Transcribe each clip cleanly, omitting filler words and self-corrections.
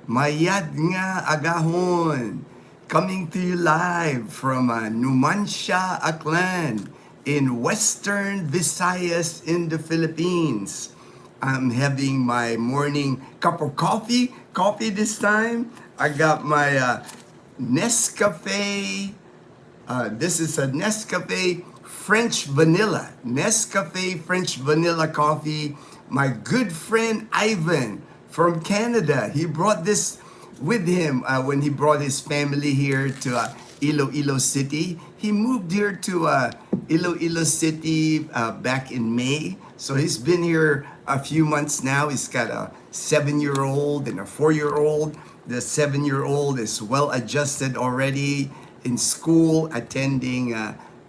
Mayad nga agahon. Coming to you live from Numancia, Aklan in Western Visayas in the Philippines. I'm having my morning cup of coffee. Coffee this time. I got my Nescafe. This is a Nescafe French vanilla. Nescafe French vanilla coffee. My good friend Ivan from Canada. He brought this with him when he brought his family here to Iloilo City. He moved here to Iloilo City back in May. So he's been here a few months now. He's got a 7-year-old and a 4-year-old. The 7-year-old is well adjusted already in school, attending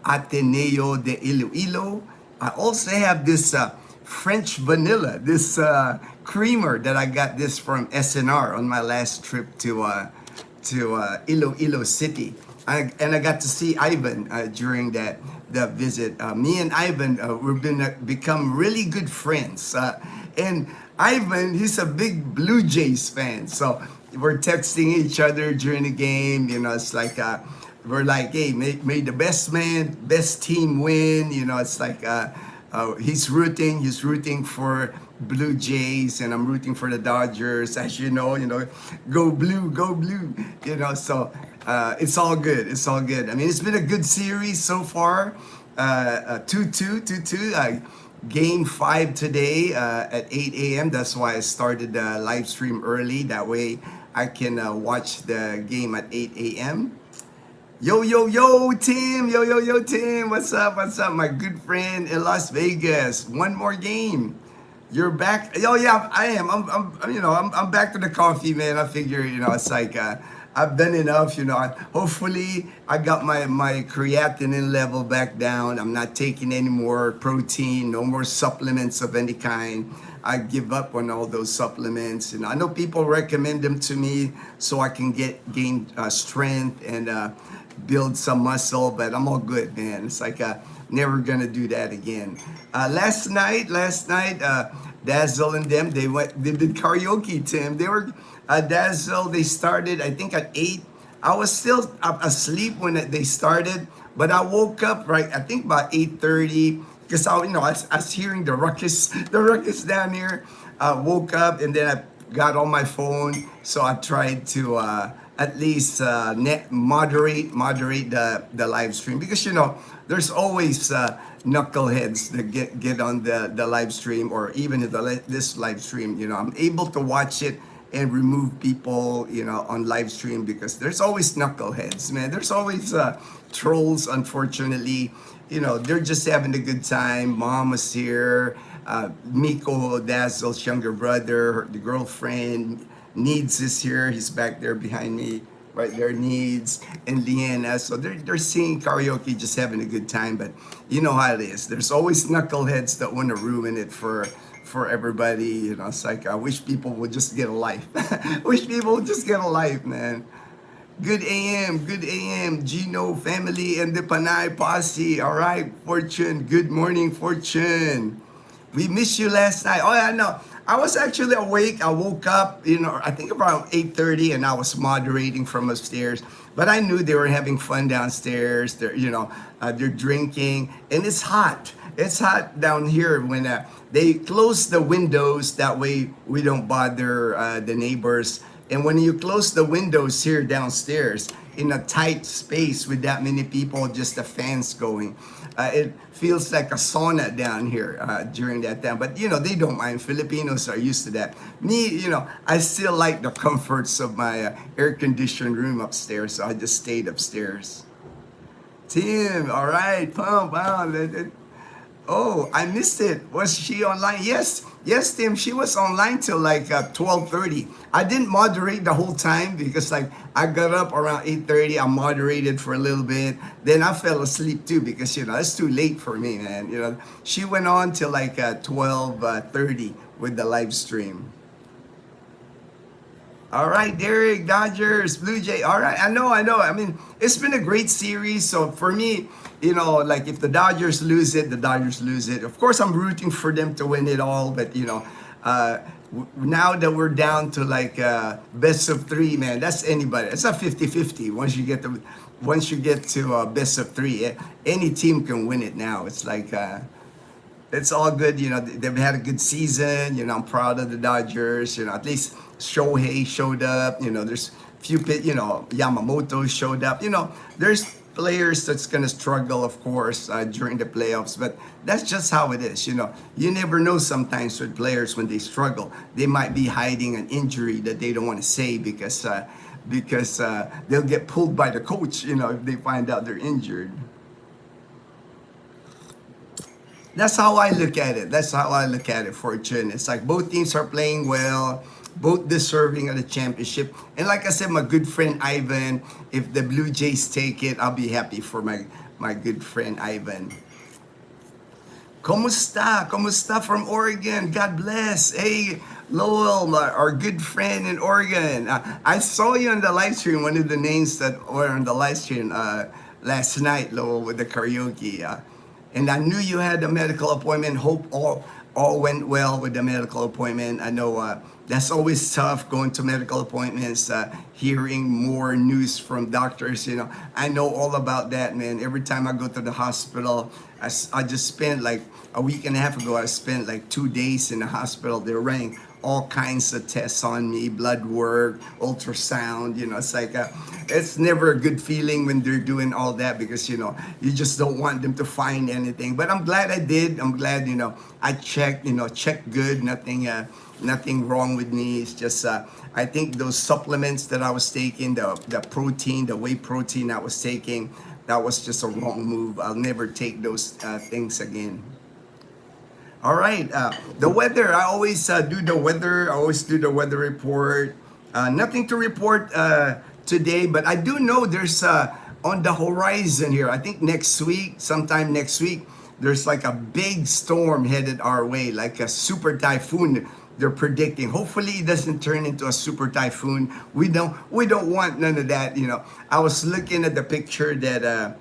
Ateneo de Iloilo. I also have this French vanilla, this creamer that I got this from SNR on my last trip to Iloilo City. And I got to see Ivan during that visit. Me and Ivan, we've become really good friends. And Ivan, he's a big Blue Jays fan. So we're texting each other during the game. You know, it's like we're like, hey, may the best team win. You know, it's like he's rooting for Blue Jays, and I'm rooting for the Dodgers. As you know, go blue, go blue. You know, so it's all good. It's all good. I mean, it's been a good series so far. 2-2. Game 5 today at 8 a.m. That's why I started the live stream early. That way I can watch the game at 8 a.m. Yo, Tim. Yo, Tim. What's up? My good friend in Las Vegas. One more game. You're back. Oh, yeah, I am. I'm back to the coffee, man. I figure, it's like, I've done enough, hopefully I got my creatinine level back down. I'm not taking any more protein, no more supplements of any kind. I give up on all those supplements, and I know people recommend them to me so I can gain strength and build some muscle, but I'm all good, man. It's like never gonna do that again. Last night, Dazzle and them, they did karaoke, Tim. They were Dazzle, they started I think at 8. I was still asleep when they started, but I woke up right I think about 8:30 because I was hearing the ruckus down here. I woke up and then I got on my phone, so I tried to at least moderate the live stream, because there's always knuckleheads that get on the live stream, or even this live stream. I'm able to watch it and remove people on live stream, because there's always knuckleheads, man. There's always trolls, unfortunately. They're just having a good time. Mom was here, Miko, Dazzle's younger brother, the girlfriend. Needs is here. He's back there behind me, right there. Needs and Leanna. So they're singing karaoke, just having a good time. But you know how it is. There's always knuckleheads that want to ruin it for everybody. It's like I wish people would just get a life. Wish people would just get a life, man. Good AM, Gino family and the Panay posse. All right, Fortune. Good morning, Fortune. We missed you last night. Oh, yeah, no. I was actually awake. I woke up, I think around 8:30, and I was moderating from upstairs. But I knew they were having fun downstairs. They're drinking, and it's hot. It's hot down here when they close the windows. That way we don't bother the neighbors. And when you close the windows here downstairs in a tight space with that many people, just the fans going, it feels like a sauna down here during that time. But they don't mind. Filipinos are used to that. Me, I still like the comforts of my air-conditioned room upstairs, so I just stayed upstairs. Tim, all right, pump. Wow. Oh, I missed it. Was she online? Yes, Tim. She was online till like 12:30. I didn't moderate the whole time because I got up around 8:30. I moderated for a little bit. Then I fell asleep too because it's too late for me, man. She went on till like 12:30 with the live stream. All right, Derek, Dodgers, Blue Jay. All right, I know. I mean, it's been a great series. So for me, like if the Dodgers lose it, the Dodgers lose it. Of course, I'm rooting for them to win it all. But Now that we're down to like best of three, man, that's anybody. It's a 50-50. Once you get to best of three, any team can win it now. It's like it's all good. They've had a good season. I'm proud of the Dodgers. At least Shohei showed up. There's few Yamamoto showed up. There's players that's gonna struggle, of course, during the playoffs. But that's just how it is. You never know sometimes with players when they struggle. They might be hiding an injury that they don't want to say because they'll get pulled by the coach. If they find out they're injured. That's how I look at it. That's how I look at it, Fortune. It's like both teams are playing well, both deserving of the championship. And like I said, my good friend Ivan, if the Blue Jays take it, I'll be happy for my good friend Ivan. Kumusta? Kumusta from Oregon? God bless. Hey, Lowell, our good friend in Oregon. I saw you on the live stream, one of the names that were on the live stream last night, Lowell, with the karaoke. And I knew you had a medical appointment. Hope all went well with the medical appointment. I know that's always tough going to medical appointments, hearing more news from doctors. I know all about that, man. Every time I go to the hospital, I just spent like a week and a half ago, I spent like 2 days in the hospital. They're running all kinds of tests on me, blood work, ultrasound. It's like it's never a good feeling when they're doing all that because you just don't want them to find anything. But I'm glad I did. I'm glad I checked. Checked good. Nothing wrong with me. It's just I think those supplements that I was taking, the protein, the whey protein I was taking, that was just a wrong move. I'll never take those things again. All right, the weather. I always do the weather. I always do the weather report. Nothing to report today, but I do know there's on the horizon here. I think sometime next week, there's like a big storm headed our way, like a super typhoon. They're predicting. Hopefully, it doesn't turn into a super typhoon. We don't want none of that. I was looking at the picture that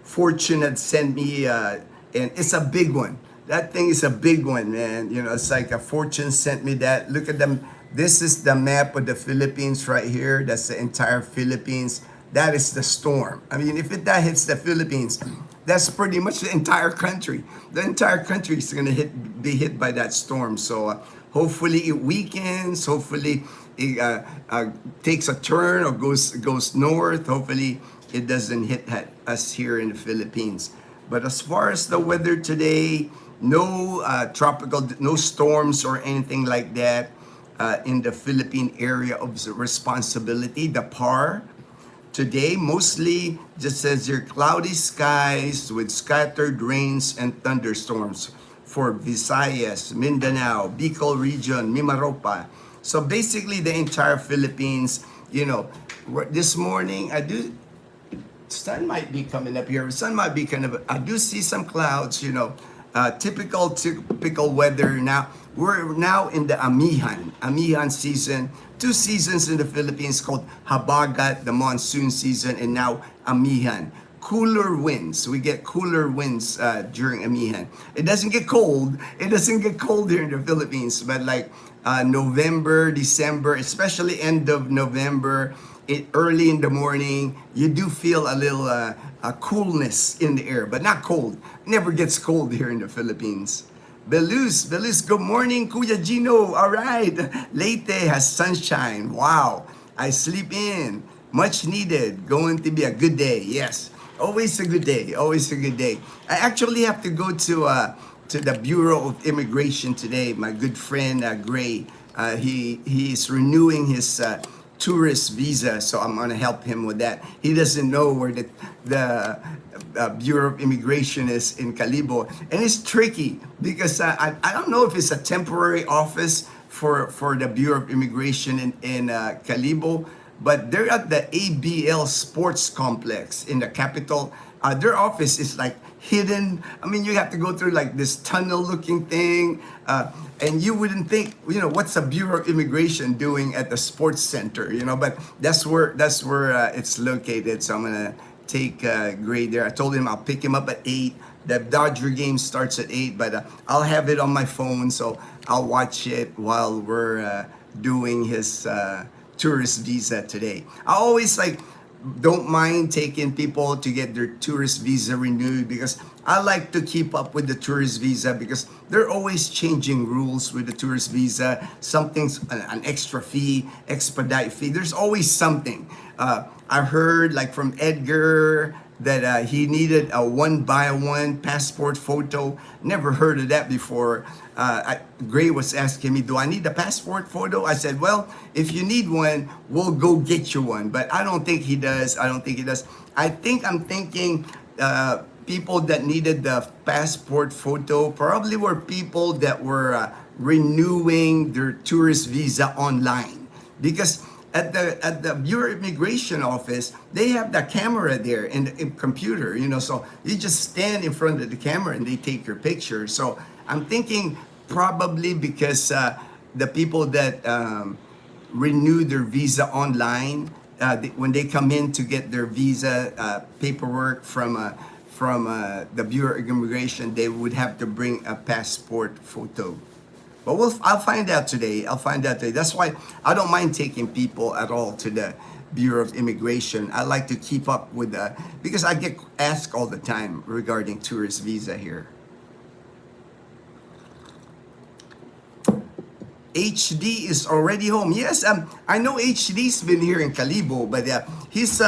Fortune had sent me, and it's a big one. That thing is a big one, man. It's like a Fortune sent me that. Look at them. This is the map of the Philippines right here. That's the entire Philippines. That is the storm. I mean, if that hits the Philippines, that's pretty much the entire country. The entire country is going to be hit by that storm. So hopefully it weakens. Hopefully it takes a turn or goes north. Hopefully it doesn't hit us here in the Philippines. But as far as the weather today, no no storms or anything like that in the Philippine area of responsibility, the PAR. Today, mostly just says here cloudy skies with scattered rains and thunderstorms for Visayas, Mindanao, Bicol region, Mimaropa. So basically the entire Philippines, this morning sun might be coming up here. Sun might be I do see some clouds, typical weather now. We're now in the Amihan season. 2 seasons in the Philippines called Habagat, the monsoon season, and now Amihan. Cooler winds. We get cooler winds during Amihan. It doesn't get cold. It doesn't get cold here in the Philippines, but like November, December, especially end of November, early in the morning, you do feel a little coolness in the air, but not cold. Never gets cold here in the Philippines. Belus, good morning, Kuya Gino. All right. Leyte has sunshine. Wow. I sleep in. Much needed. Going to be a good day. Yes. Always a good day. Always a good day. I actually have to go to the Bureau of Immigration today. My good friend Gray, he's renewing his tourist visa, so I'm gonna help him with that. He doesn't know where the Bureau of Immigration is in Calibo, and it's tricky because I don't know if it's a temporary office for the Bureau of Immigration in Calibo, but they're at the ABL Sports Complex in the capital. Their office is like hidden. I mean, you have to go through like this tunnel-looking thing, and you wouldn't think, what's a Bureau of Immigration doing at the sports center, But that's where it's located. So I'm gonna take Gray there. I told him I'll pick him up at 8, The Dodger game starts at 8, but I'll have it on my phone, so I'll watch it while we're doing his tourist visa today. I always like don't mind taking people to get their tourist visa renewed because I like to keep up with the tourist visa because they're always changing rules with the tourist visa. Something's an extra fee, expedite fee. There's always something. I heard like from Edgar that he needed a one-by-one passport photo. Never heard of that before. Gray was asking me, do I need a passport photo? I said, well, if you need one, we'll go get you one. But I don't think he does. I don't think he does. I'm thinking people that needed the passport photo probably were people that were renewing their tourist visa online. Because at the Bureau of Immigration office, they have the camera there and the computer, so you just stand in front of the camera and they take your picture. So I'm thinking probably because the people that renew their visa online, when they come in to get their visa paperwork from the Bureau of Immigration, they would have to bring a passport photo. But I'll find out today. That's why I don't mind taking people at all to the Bureau of Immigration. I like to keep up with because I get asked all the time regarding tourist visa here. HD is already home. Yes, I know HD's been here in Calibo, but he's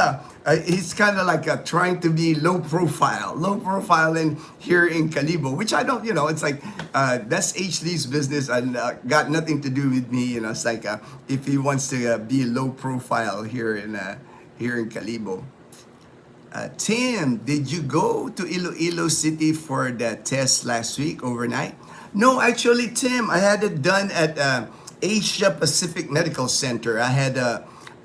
kind of like trying to be low profile in here in Calibo, which I don't, it's like that's HD's business and got nothing to do with me. It's like if he wants to be low profile here in Calibo. Tim, did you go to Iloilo City for the test last week overnight? No, actually, Tim, I had it done at Asia Pacific Medical Center. I had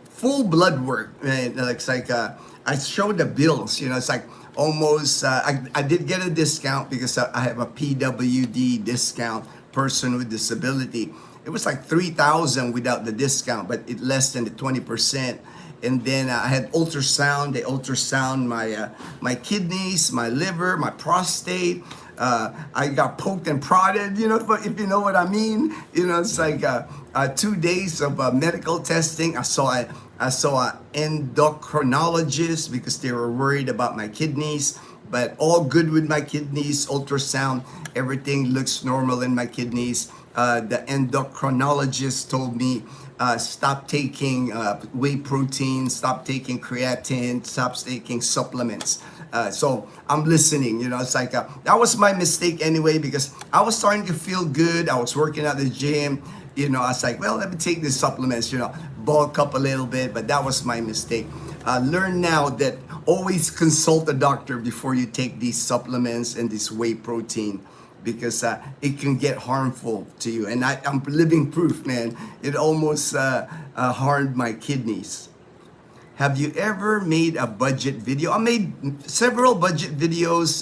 full blood work. It's like I showed the bills. It's like almost. I did get a discount because I have a PWD discount, person with disability. It was like 3,000 without the discount, but it less than the 20%. And then I had ultrasound. They ultrasound my kidneys, my liver, my prostate. I got poked and prodded, if you know what I mean. It's like 2 days of medical testing. I saw an endocrinologist because they were worried about my kidneys, but all good with my kidneys. Ultrasound, everything looks normal in my kidneys. The endocrinologist told me stop taking whey protein, stop taking creatine, stop taking supplements. So I'm listening, it's like, that was my mistake anyway, because I was starting to feel good. I was working at the gym, I was like, well, let me take these supplements, bulk up a little bit, but that was my mistake. Learn now that always consult a doctor before you take these supplements and this whey protein, because it can get harmful to you. And I'm living proof, man. It almost harmed my kidneys. Have you ever made a budget video? I made several budget videos.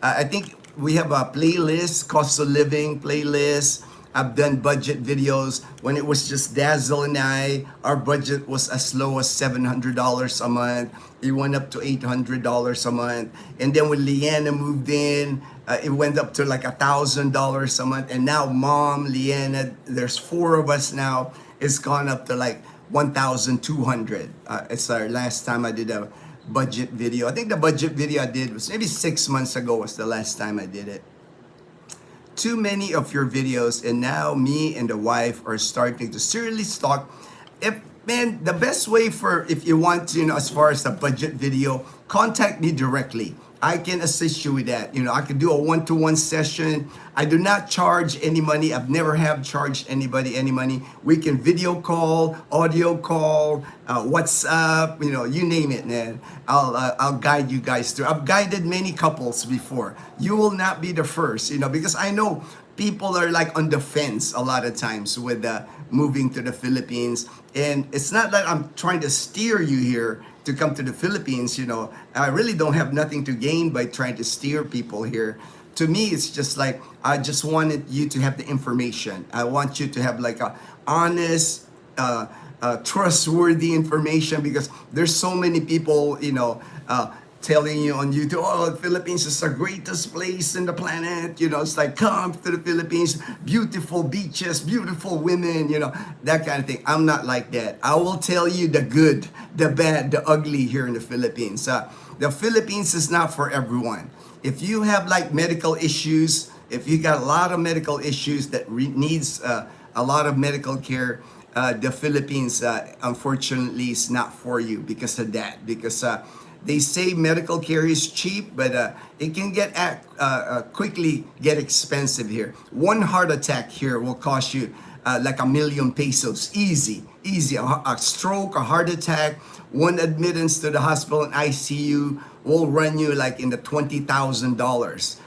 I think we have a playlist, cost of living playlist. I've done budget videos. When it was just Dazzle and I, our budget was as low as $700 a month. It went up to $800 a month. And then when Leanna moved in, it went up to like $1,000 a month. And now Mom, Leanna, there's 4 of us now. It's gone up to like 1,200. It's our last time I did a budget video. I think the budget video I did was maybe 6 months ago was the last time I did it. Too many of your videos, and now me and the wife are starting to seriously stalk. Man, the best way if you want to, as far as the budget video, contact me directly. I can assist you with that. I can do a one-to-one session. I do not charge any money. I've never have charged anybody any money. We can video call, audio call, WhatsApp, you name it, man. I'll guide you guys through. I've guided many couples before. You will not be the first, because I know people are like on the fence a lot of times with moving to the Philippines. And it's not that I'm trying to steer you here to come to the Philippines. I really don't have nothing to gain by trying to steer people here. To me, it's just like, I just wanted you to have the information. I want you to have like a honest, trustworthy information, because there's so many people, telling you on YouTube, oh, the Philippines is the greatest place in the planet. It's like, come to the Philippines, beautiful beaches, beautiful women, that kind of thing. I'm not like that. I will tell you the good, the bad, the ugly here in the Philippines. The Philippines is not for everyone. If you have like medical issues, if you got a lot of medical issues that needs a lot of medical care, the Philippines, unfortunately, is not for you because of that. Because they say medical care is cheap, but it can quickly get expensive here. One heart attack here will cost you like 1,000,000 pesos, easy. A stroke, a heart attack, one admittance to the hospital and ICU will run you like in the $20,000.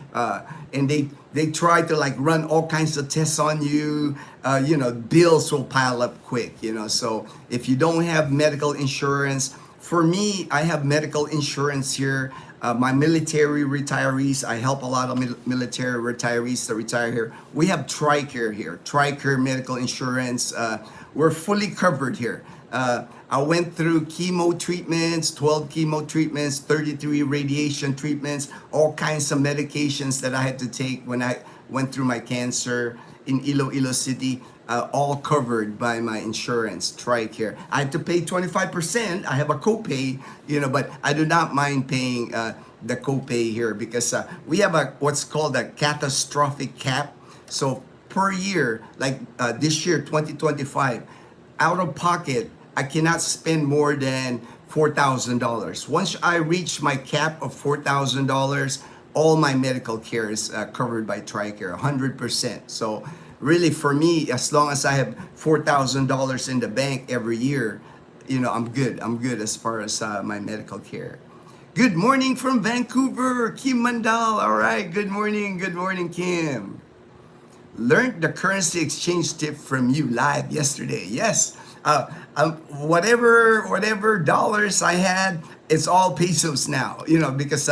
And they try to like run all kinds of tests on you. Bills will pile up quick. So if you don't have medical insurance, for me, I have medical insurance here. My military retirees, I help a lot of military retirees to retire here. We have TRICARE here, TRICARE medical insurance. We're fully covered here. I went through chemo treatments, 12 chemo treatments, 33 radiation treatments, all kinds of medications that I had to take when I went through my cancer in Iloilo City, all covered by my insurance, TRICARE. I had to pay 25%. I have a copay, but I do not mind paying the copay here because we have what's called a catastrophic cap. So per year, like this year, 2025, out of pocket, I cannot spend more than $4,000. Once I reach my cap of $4,000, all my medical care is covered by TRICARE, 100%. So really for me, as long as I have $4,000 in the bank every year, I'm good. I'm good as far as my medical care. Good morning from Vancouver, Kim Mandal. All right, good morning, Kim. Learned the currency exchange tip from you live yesterday. Yes. Whatever dollars I had, it's all pesos now, because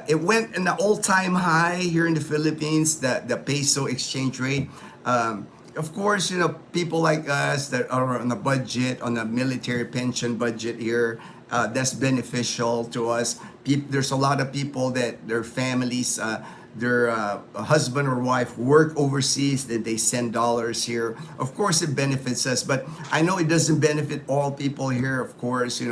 it went in the all-time high here in the Philippines, the peso exchange rate. Of course, people like us that are on a budget, on a military pension budget here, that's beneficial to us. There's a lot of people that their families, their husband or wife work overseas, that they send dollars here. Of course, it benefits us, but I know it doesn't benefit all people here. Of course,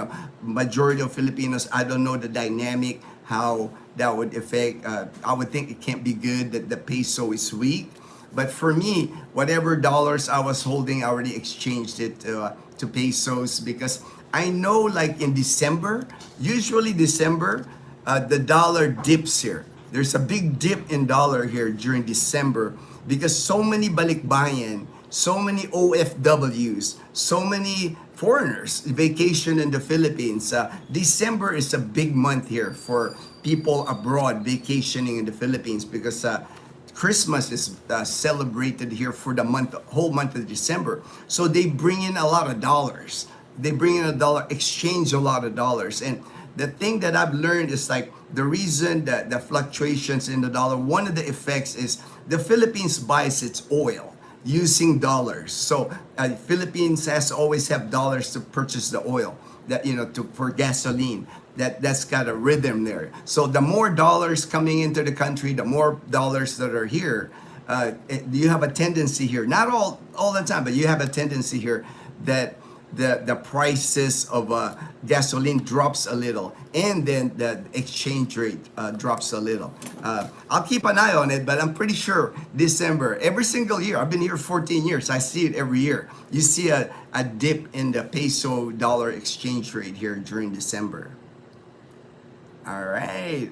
majority of Filipinos, I don't know the dynamic, how that would affect. I would think it can't be good that the peso is weak. But for me, whatever dollars I was holding, I already exchanged it to pesos because I know like in December, usually December, the dollar dips here. There's a big dip in dollar here during December because so many balikbayan, so many OFWs, so many foreigners vacation in the Philippines. December is a big month here for people abroad vacationing in the Philippines because Christmas is celebrated here for the whole month of December. So they bring in a lot of dollars. They bring in exchange a lot of dollars. And the thing that I've learned is like the reason that the fluctuations in the dollar, one of the effects is the Philippines buys its oil using dollars. So Philippines has always have dollars to purchase the oil that for gasoline. That's got a rhythm there. So the more dollars coming into the country, the more dollars that are here. You have a tendency here, not all the time, but you have a tendency here that the prices of gasoline drops a little, and then the exchange rate drops a little. I'll keep an eye on it, but I'm pretty sure December, every single year, I've been here 14 years, I see it every year. You see a dip in the peso dollar exchange rate here during December. All right.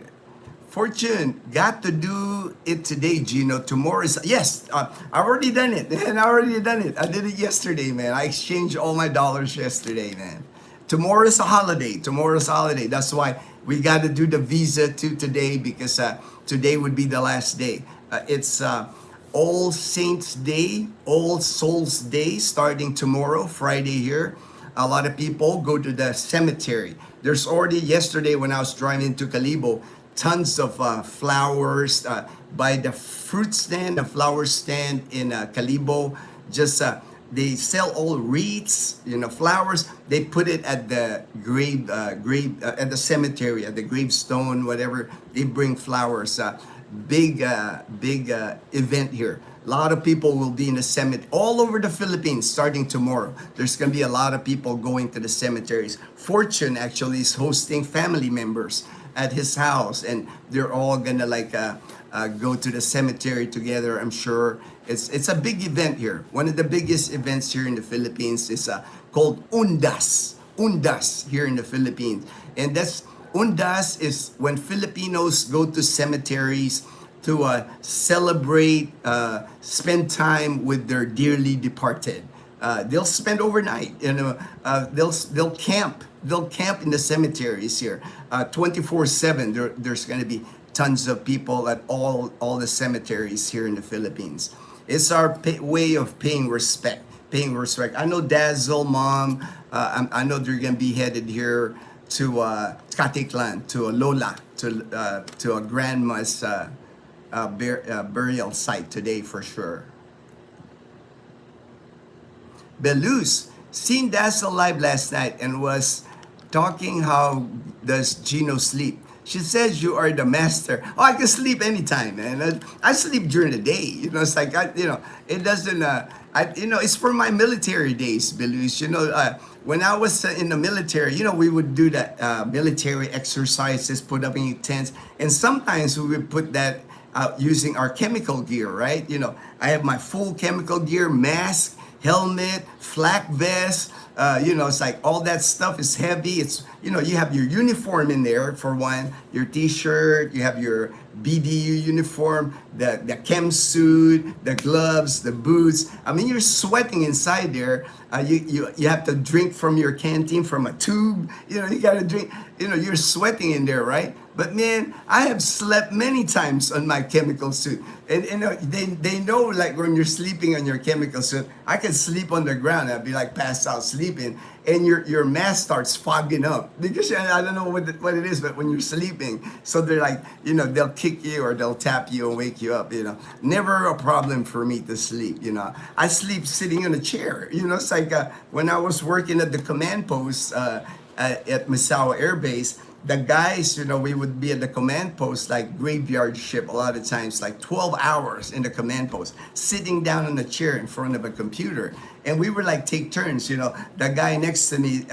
Fortune, got to do it today, Gino. Tomorrow is, yes, I've already done it, man. I did it yesterday, man. I exchanged all my dollars yesterday, man. Tomorrow is a holiday. That's why we got to do the visa too today because today would be the last day. It's All Saints Day, All Souls Day, starting tomorrow, Friday here. A lot of people go to the cemetery. There's already yesterday when I was driving to Calibo, tons of flowers by the fruit stand, the flower stand in Calibo. Just They sell all wreaths, flowers. They put it at the at the cemetery, at the gravestone, whatever. They bring flowers. Big event here. A lot of people will be in the cemetery all over the Philippines starting tomorrow. There's going to be a lot of people going to the cemeteries. Fortune actually is hosting family members at his house, and they're all gonna go to the cemetery together. I'm sure it's a big event here. One of the biggest events here in the Philippines is called Undas here in the Philippines, and that's Undas is when Filipinos go to cemeteries to celebrate, spend time with their dearly departed. They'll spend overnight. They'll camp. They'll camp in the cemeteries here, 24/7. There's going to be tons of people at all the cemeteries here in the Philippines. It's our way of paying respect. Paying respect. I know Dazzle, Mom. I know they're going to be headed here to Katiklan, to a Lola, to a grandma's burial site today for sure. Belus seen Dazzle live last night and was talking how does Gino sleep. She says you are the master. Oh, I can sleep anytime, man. I sleep during the day. It's like it doesn't. It's for my military days, Belus. When I was in the military, we would do that military exercises, put up in tents, and sometimes we would put that out using our chemical gear, right? I have my full chemical gear, mask, helmet, flak vest. It's like all that stuff is heavy. It's, you have your uniform in there for one, your t-shirt, you have your BDU uniform, the chem suit, the gloves, the boots. I mean, you're sweating inside there. You have to drink from your canteen from a tube. You got to drink. You're sweating in there, right? But man, I have slept many times on my chemical suit, and they know like when you're sleeping on your chemical suit, I can sleep on the ground. I'd be like passed out sleeping, and your mask starts fogging up because I don't know what it is, but when you're sleeping, so they're like they'll kick you or they'll tap you and wake you up. Never a problem for me to sleep. I sleep sitting on a chair. It's like when I was working at the command post at Misawa Air Base. The guys, we would be at the command post like graveyard shift a lot of times, like 12 hours in the command post, sitting down on a chair in front of a computer. And we would like take turns, the guy next to me,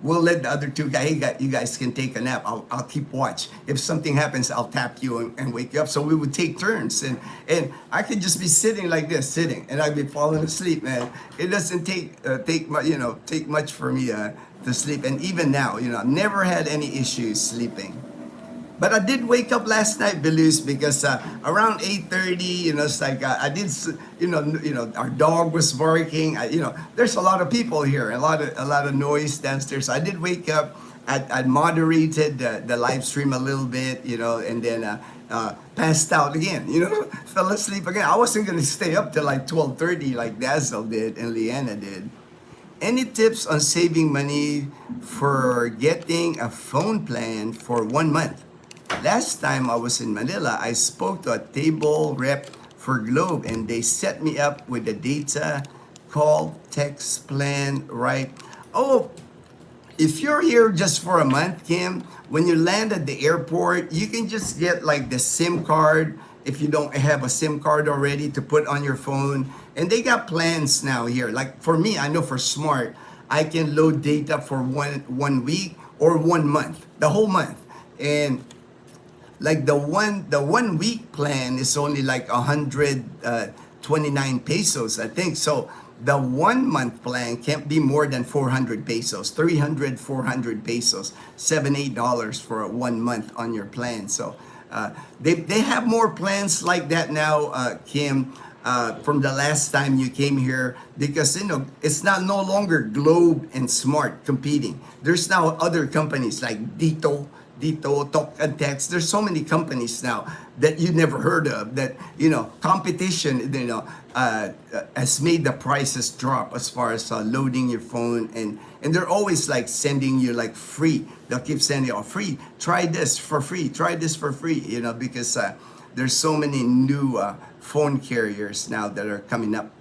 we'll let the other two guys, hey, you guys can take a nap. I'll keep watch. If something happens, I'll tap you and wake you up. So we would take turns. And I could just be sitting like this, and I'd be falling asleep, man. It doesn't take much for me to sleep. And even now, I've never had any issues sleeping. But I did wake up last night, Belus, because around 8:30, it's like I did, our dog was barking. There's a lot of people here, a lot of noise downstairs. So I did wake up. I moderated the live stream a little bit, and then passed out again. Fell asleep again. I wasn't gonna stay up till like 12:30, like Dazzle did and Leanna did. Any tips on saving money for getting a phone plan for 1 month? Last time I was in Manila, I spoke to a table rep for Globe and they set me up with a data call text plan, right? Oh, if you're here just for a month, Kim, when you land at the airport, you can just get like the SIM card if you don't have a SIM card already to put on your phone. And they got plans now here. Like for me, I know for Smart, I can load data for one week or 1 month, the whole month. And like the one week plan is only like 129 pesos, I think. So the 1 month plan can't be more than 400 pesos, 300, 400 pesos, $7-8 for a 1 month on your plan. So they have more plans like that now, Kim, from the last time you came here, because it's not no longer Globe and Smart competing. There's now other companies like Dito, Talk and Text. There's so many companies now that you never heard of that, competition, has made the prices drop as far as loading your phone. And they're always like sending you like free. They'll keep sending you free. Try this for free. Try this for free, because there's so many new phone carriers now that are coming up.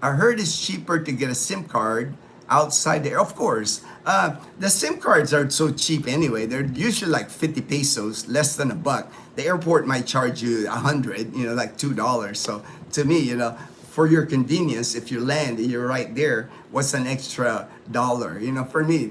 I heard it's cheaper to get a SIM card outside there. Of course, the SIM cards are so cheap anyway. They're usually like 50 pesos, less than a buck. The airport might charge you 100, like $2. So to me, for your convenience, if you land and you're right there, what's an extra dollar? For me,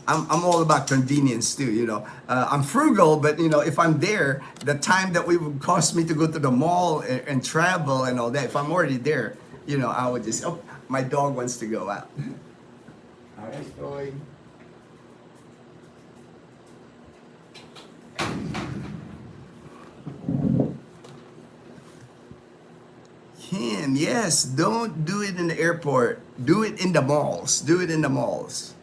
I'm all about convenience too. I'm frugal, but if I'm there, the time that it would cost me to go to the mall and travel and all that, if I'm already there, I would just, oh, my dog wants to go out. All right, Toy. Kim, yes, don't do it in the airport. Do it in the malls. Do it in the malls.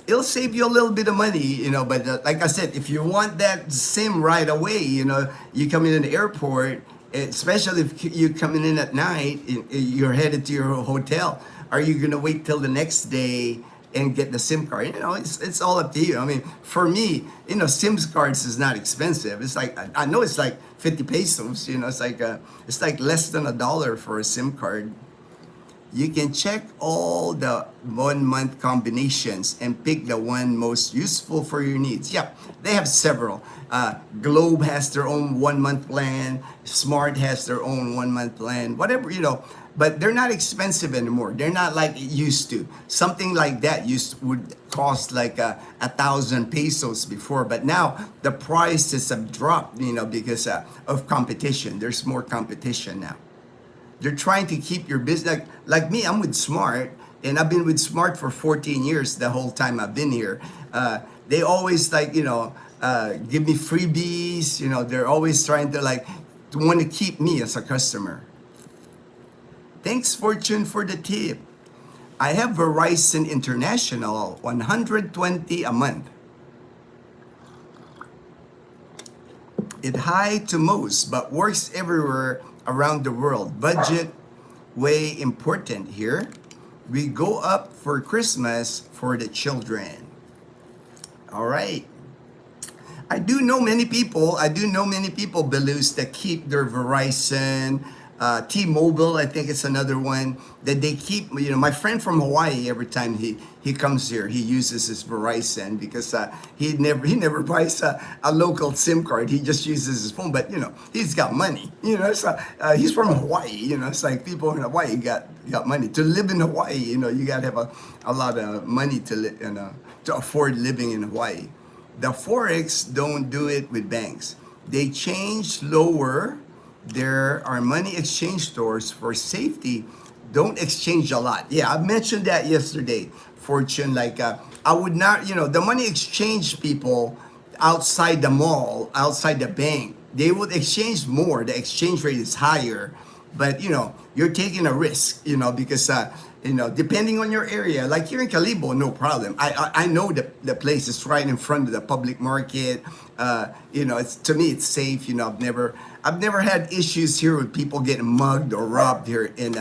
It'll save you a little bit of money, but like I said, if you want that SIM right away, you come in the airport, especially if you're coming in at night, you're headed to your hotel. Are you going to wait till the next day and get the SIM card? It's all up to you. I mean, for me, SIM cards is not expensive. It's like, I know it's like 50 pesos, it's like less than $1 for a SIM card. You can check all the 1 month combinations and pick the one most useful for your needs. Yep, they have several. Globe has their own 1 month plan. Smart has their own 1 month plan. Whatever, but they're not expensive anymore. They're not like it used to. Something like that would cost like 1,000 pesos before, but now the prices have dropped, because of competition. There's more competition now. They're trying to keep your business. Like me, I'm with Smart, and I've been with Smart for 14 years. The whole time I've been here, they always give me freebies. They're always trying to want to keep me as a customer. Thanks, Fortune, for the tip. I have Verizon International, 120 a month. It high to most, but works everywhere around the world. Budget, way important here. We go up for Christmas for the children. All right. I do know many people, Belus, that keep their Verizon, T-Mobile, I think it's another one that they keep. My friend from Hawaii, every time he comes here, he uses his Verizon because he never buys a local SIM card. He just uses his phone. But he's got money. So, he's from Hawaii. It's like people in Hawaii got money to live in Hawaii. You got to have a lot of money to afford living in Hawaii. The Forex don't do it with banks. They change lower. There are money exchange stores for safety. Don't exchange a lot. Yeah, I mentioned that yesterday, Fortune. I would not, the money exchange people outside the mall, outside the bank, they would exchange more. The exchange rate is higher, but you're taking a risk, because depending on your area, like here in Calibo, no problem. I know the place is right in front of the public market. It's, to me, it's safe. I've never had issues here with people getting mugged or robbed here in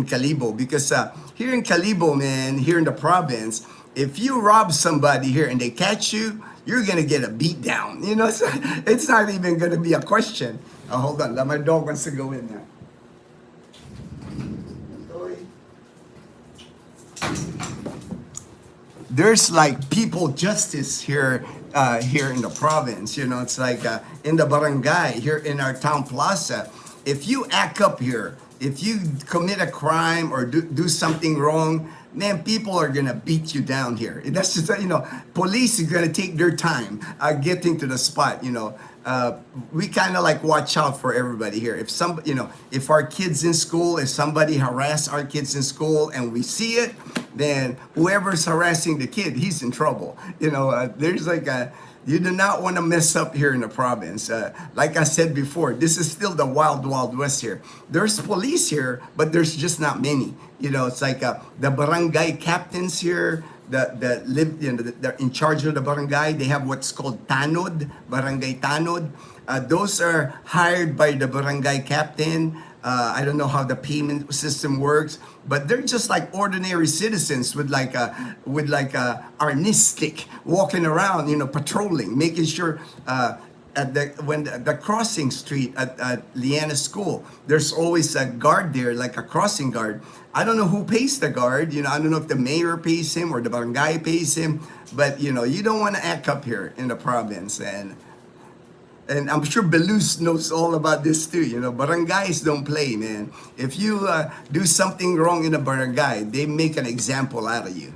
Calibo, because here in Calibo, man, here in the province, if you rob somebody here and they catch you, you're gonna get a beat down. It's not even gonna be a question. Hold on, my dog wants to go in now. There's like people justice here in the province. It's like in the barangay here in our town plaza. If you act up here, if you commit a crime or do something wrong, man, people are gonna beat you down here. That's just police are gonna take their time getting to the spot. We kind of watch out for everybody here. If our kids in school, if somebody harass our kids in school and we see it, then whoever's harassing the kid, he's in trouble. There's you do not want to mess up here in the province. Like I said before, this is still the wild, wild west here. There's police here, but there's just not many. It's like the barangay captains here, that live, they're in charge of the barangay. They have what's called tanod, barangay tanod. Those are hired by the barangay captain. I don't know how the payment system works, but they're just like ordinary citizens with a arnistic walking around, patrolling, making sure at the crossing street at Liana School, there's always a guard there, like a crossing guard. I don't know who pays the guard. I don't know if the mayor pays him or the barangay pays him. But you don't want to act up here in the province, and I'm sure Belus knows all about this too. Barangays don't play, man. If you do something wrong in a barangay, they make an example out of you.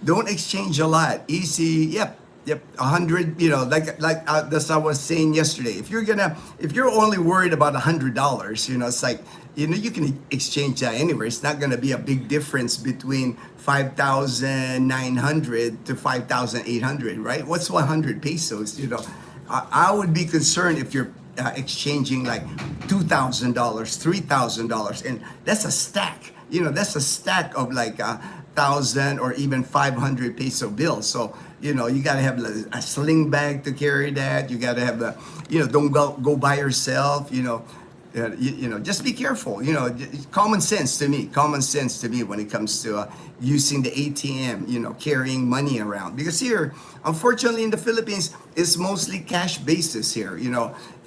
Don't exchange a lot. Easy. Yep. 100. Like that's I was saying yesterday. If you're only worried about $100, it's like you can exchange that anywhere. It's not gonna be a big difference between 5,900 to 5,800, right? What's 100 pesos? I would be concerned if you're exchanging like $2,000, $3,000, and that's a stack. That's a stack of like 1,000 or even 500 peso bills. So you got to have a sling bag to carry that. You got to have the don't go by yourself. Just be careful. Common sense to me when it comes to using the ATM, carrying money around. Because here, unfortunately, in the Philippines, it's mostly cash basis here.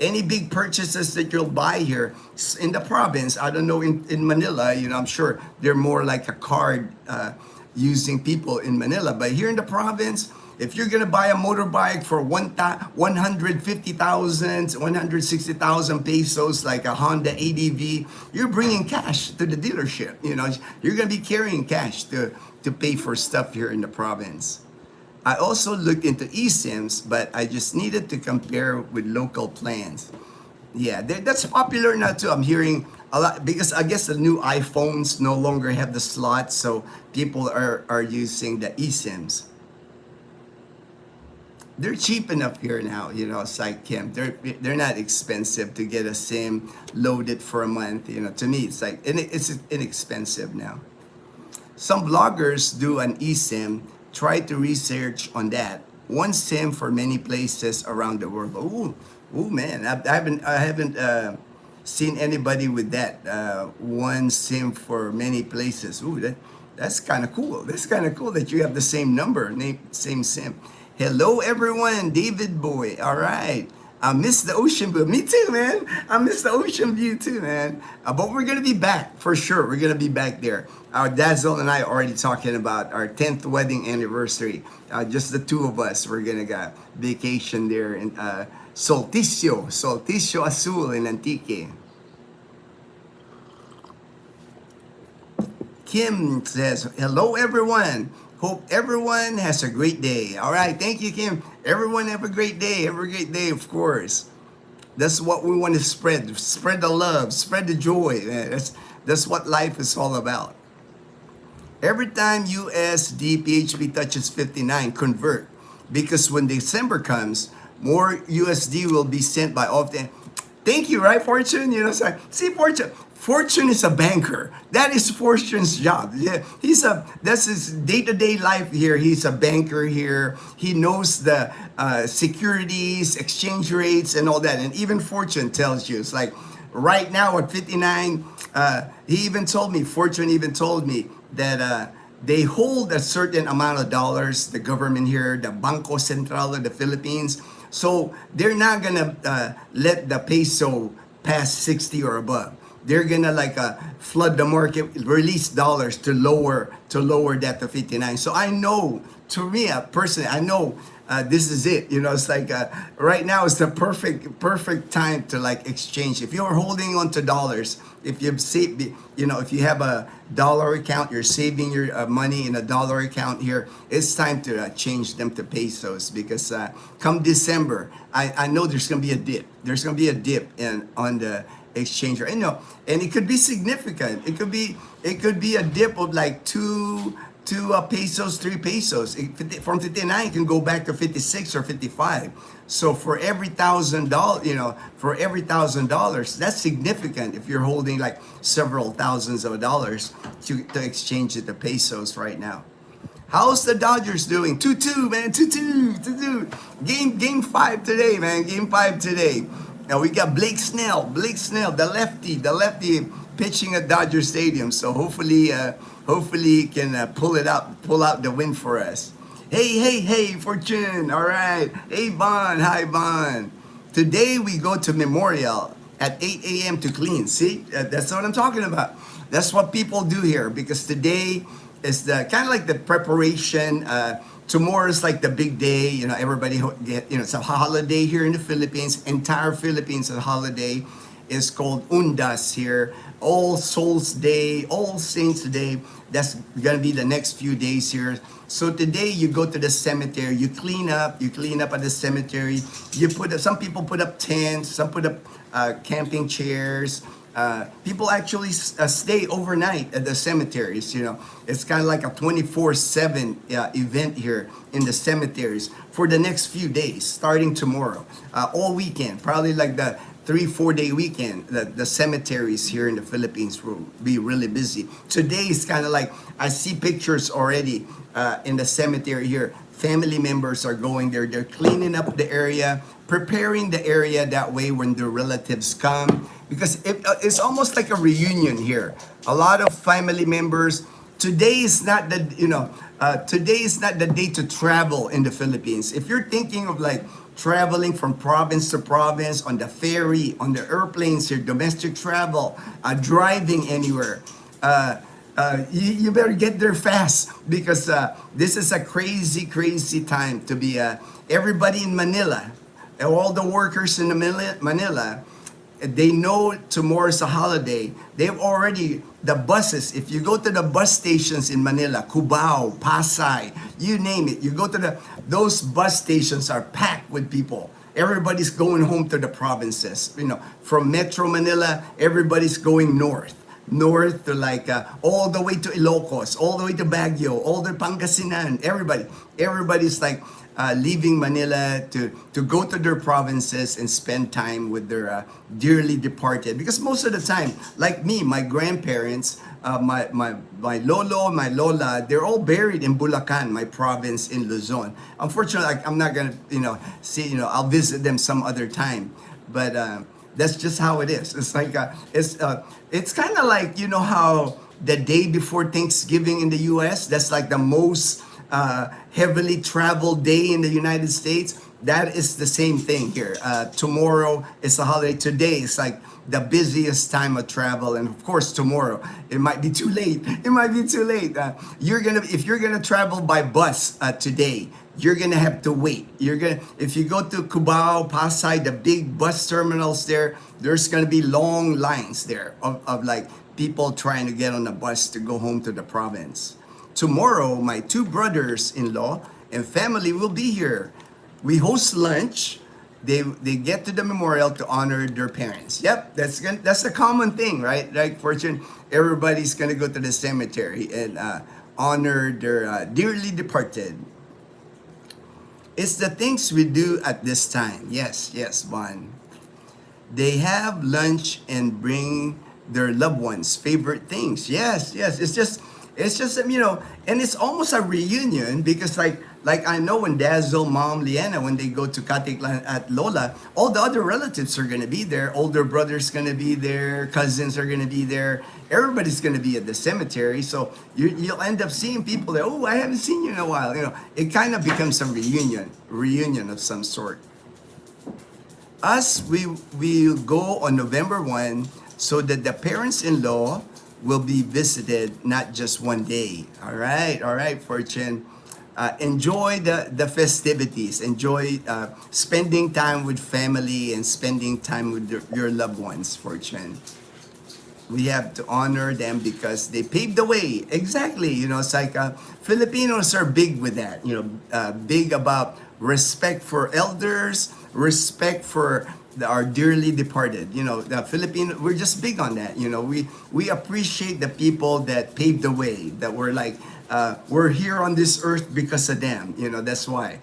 Any big purchases that you'll buy here in the province, I don't know, in Manila, I'm sure they're more like a card using people in Manila. But here in the province, if you're gonna buy a motorbike for 150,000, 160,000 pesos, like a Honda ADV, you're bringing cash to the dealership. You're gonna be carrying cash to pay for stuff here in the province. I also looked into eSIMs, but I just needed to compare with local plans. Yeah, that's popular now too. I'm hearing a lot because I guess the new iPhones no longer have the slots, so people are using the eSIMs. They're cheap enough here now, Site Kim. They're not expensive to get a SIM loaded for a month. To me, it's like it's inexpensive now. Some bloggers do an eSIM. Try to research on that. One SIM for many places around the world. Ooh, man, I haven't seen anybody with that. One SIM for many places. That's kind of cool. That's kind of cool that you have the same number, same SIM. Hello, everyone. David Boy. All right. I miss the ocean view. Me too, man. I miss the ocean view too, man. But we're going to be back for sure. We're going to be back there. Our Dazzle and I are already talking about our 10th wedding anniversary. Just the two of us. We're going to go vacation there in Solsticio Azul in Antique. Kim says, hello, everyone. Hope everyone has a great day. All right, thank you, Kim. Everyone have a great day. Have a great day, of course. That's what we want to spread. Spread the love, spread the joy. That's what life is all about. Every time USD PHP touches 59, convert. Because when December comes, more USD will be sent by often. Thank you, right, Fortune? See, Fortune is a banker. That is Fortune's job. Yeah, that's his day-to-day life here. He's a banker here. He knows the securities, exchange rates, and all that. And even Fortune tells you, it's like right now at 59. Fortune even told me that they hold a certain amount of dollars. The government here, the Bangko Sentral of the Philippines. So they're not gonna let the peso pass 60 or above. They're gonna flood the market, release dollars to lower that to 59. So I know, to me personally, I know this is it. It's like right now is the perfect time to exchange. If you're holding on to dollars, if you if you have a dollar account, you're saving your money in a dollar account here. It's time to change them to pesos because come December, I know there's gonna be a dip. There's gonna be a dip on the exchange rate. And it could be significant. It could be a dip of like two pesos, 3 pesos. From 59 it can go back to 56 or 55. So for every $1,000, that's significant if you're holding like several thousands of dollars to exchange it to pesos right now. How's the Dodgers doing? 2-2, man. 2-2. Game 5 today, man. Game 5 today. Now we got Blake Snell, the lefty pitching at Dodger Stadium. So hopefully he can pull out the win for us. Hey, Fortune. All right. Hey, Bon. Hi, Bon. Today we go to Memorial at 8 a.m. to clean. See, that's what I'm talking about. That's what people do here because today is the kind of like the preparation. Tomorrow is like the big day. You know, everybody get. You know, it's a holiday here in the Philippines. Entire Philippines is a holiday. Is called Undas here. All Souls Day, All Saints Day. That's gonna be the next few days here. So today you go to the cemetery, you clean up at the cemetery. You put up, some people put up tents, some put up camping chairs. People actually stay overnight at the cemeteries. You know, it's kind of like a 24/7 event here in the cemeteries for the next few days, starting tomorrow, all weekend, probably like the 3-4 day weekend. The cemeteries here in the Philippines will be really busy. Today is kind of like I see pictures already in the cemetery here. Family members are going there. They're cleaning up the area, preparing the area that way when the relatives come, because it's almost like a reunion here. A lot of family members. Today is not the today is not the day to travel in the Philippines. If you're thinking of like traveling from province to province on the ferry, on the airplanes here, domestic travel, driving anywhere, you better get there fast because this is a crazy time to be everybody in Manila, all the workers in Manila, they know tomorrow's a holiday. They've already, the buses, if you go to the bus stations in Manila, Cubao, Pasay, you name it, you go to those bus stations are packed with people. Everybody's going home to the provinces. You know, from Metro Manila, everybody's going north to like all the way to Ilocos, all the way to Baguio, all the Pangasinan. Everybody's like leaving Manila to go to their provinces and spend time with their dearly departed. Because most of the time, like me, my grandparents, my lolo, my lola, they're all buried in Bulacan, my province in Luzon. Unfortunately, I'm not gonna, I'll visit them some other time, but that's just how it is. It's like it's kind of like how the day before Thanksgiving in the U.S. That's like the most heavily traveled day in the United States. That is the same thing here. Tomorrow is a holiday. Today is like the busiest time of travel, and of course tomorrow it might be too late. It might be too late. If you're gonna travel by bus today, you're gonna have to wait. If you go to Cubao, Pasay, the big bus terminals there's gonna be long lines there of like people trying to get on a bus to go home to the province. Tomorrow, my two brothers-in-law and family will be here. We host lunch. They get to the memorial to honor their parents. Yep, that's a common thing, right? Like Fortune, everybody's gonna go to the cemetery and honor their dearly departed. It's the things we do at this time. Yes, Bon. They have lunch and bring their loved ones' favorite things. Yes. It's just and it's almost a reunion because like I know when Dazzle, Mom, Liana, when they go to Katiklan at Lola, all the other relatives are gonna be there. Older brothers gonna be there, cousins are gonna be there. Everybody's gonna be at the cemetery, so you'll end up seeing people there. Oh, I haven't seen you in a while. It kind of becomes a reunion of some sort. Us, we go on November 1 so that the parents-in-law will be visited not just one day. All right, Fortune. Enjoy the festivities. Enjoy spending time with family and spending time with your loved ones, Fortune. We have to honor them because they paved the way. Exactly. It's like Filipinos are big with that. Big about respect for elders, respect for our dearly departed. The Filipino, we're just big on that. We appreciate the people that paved the way, that were like, we're here on this earth because of them. That's why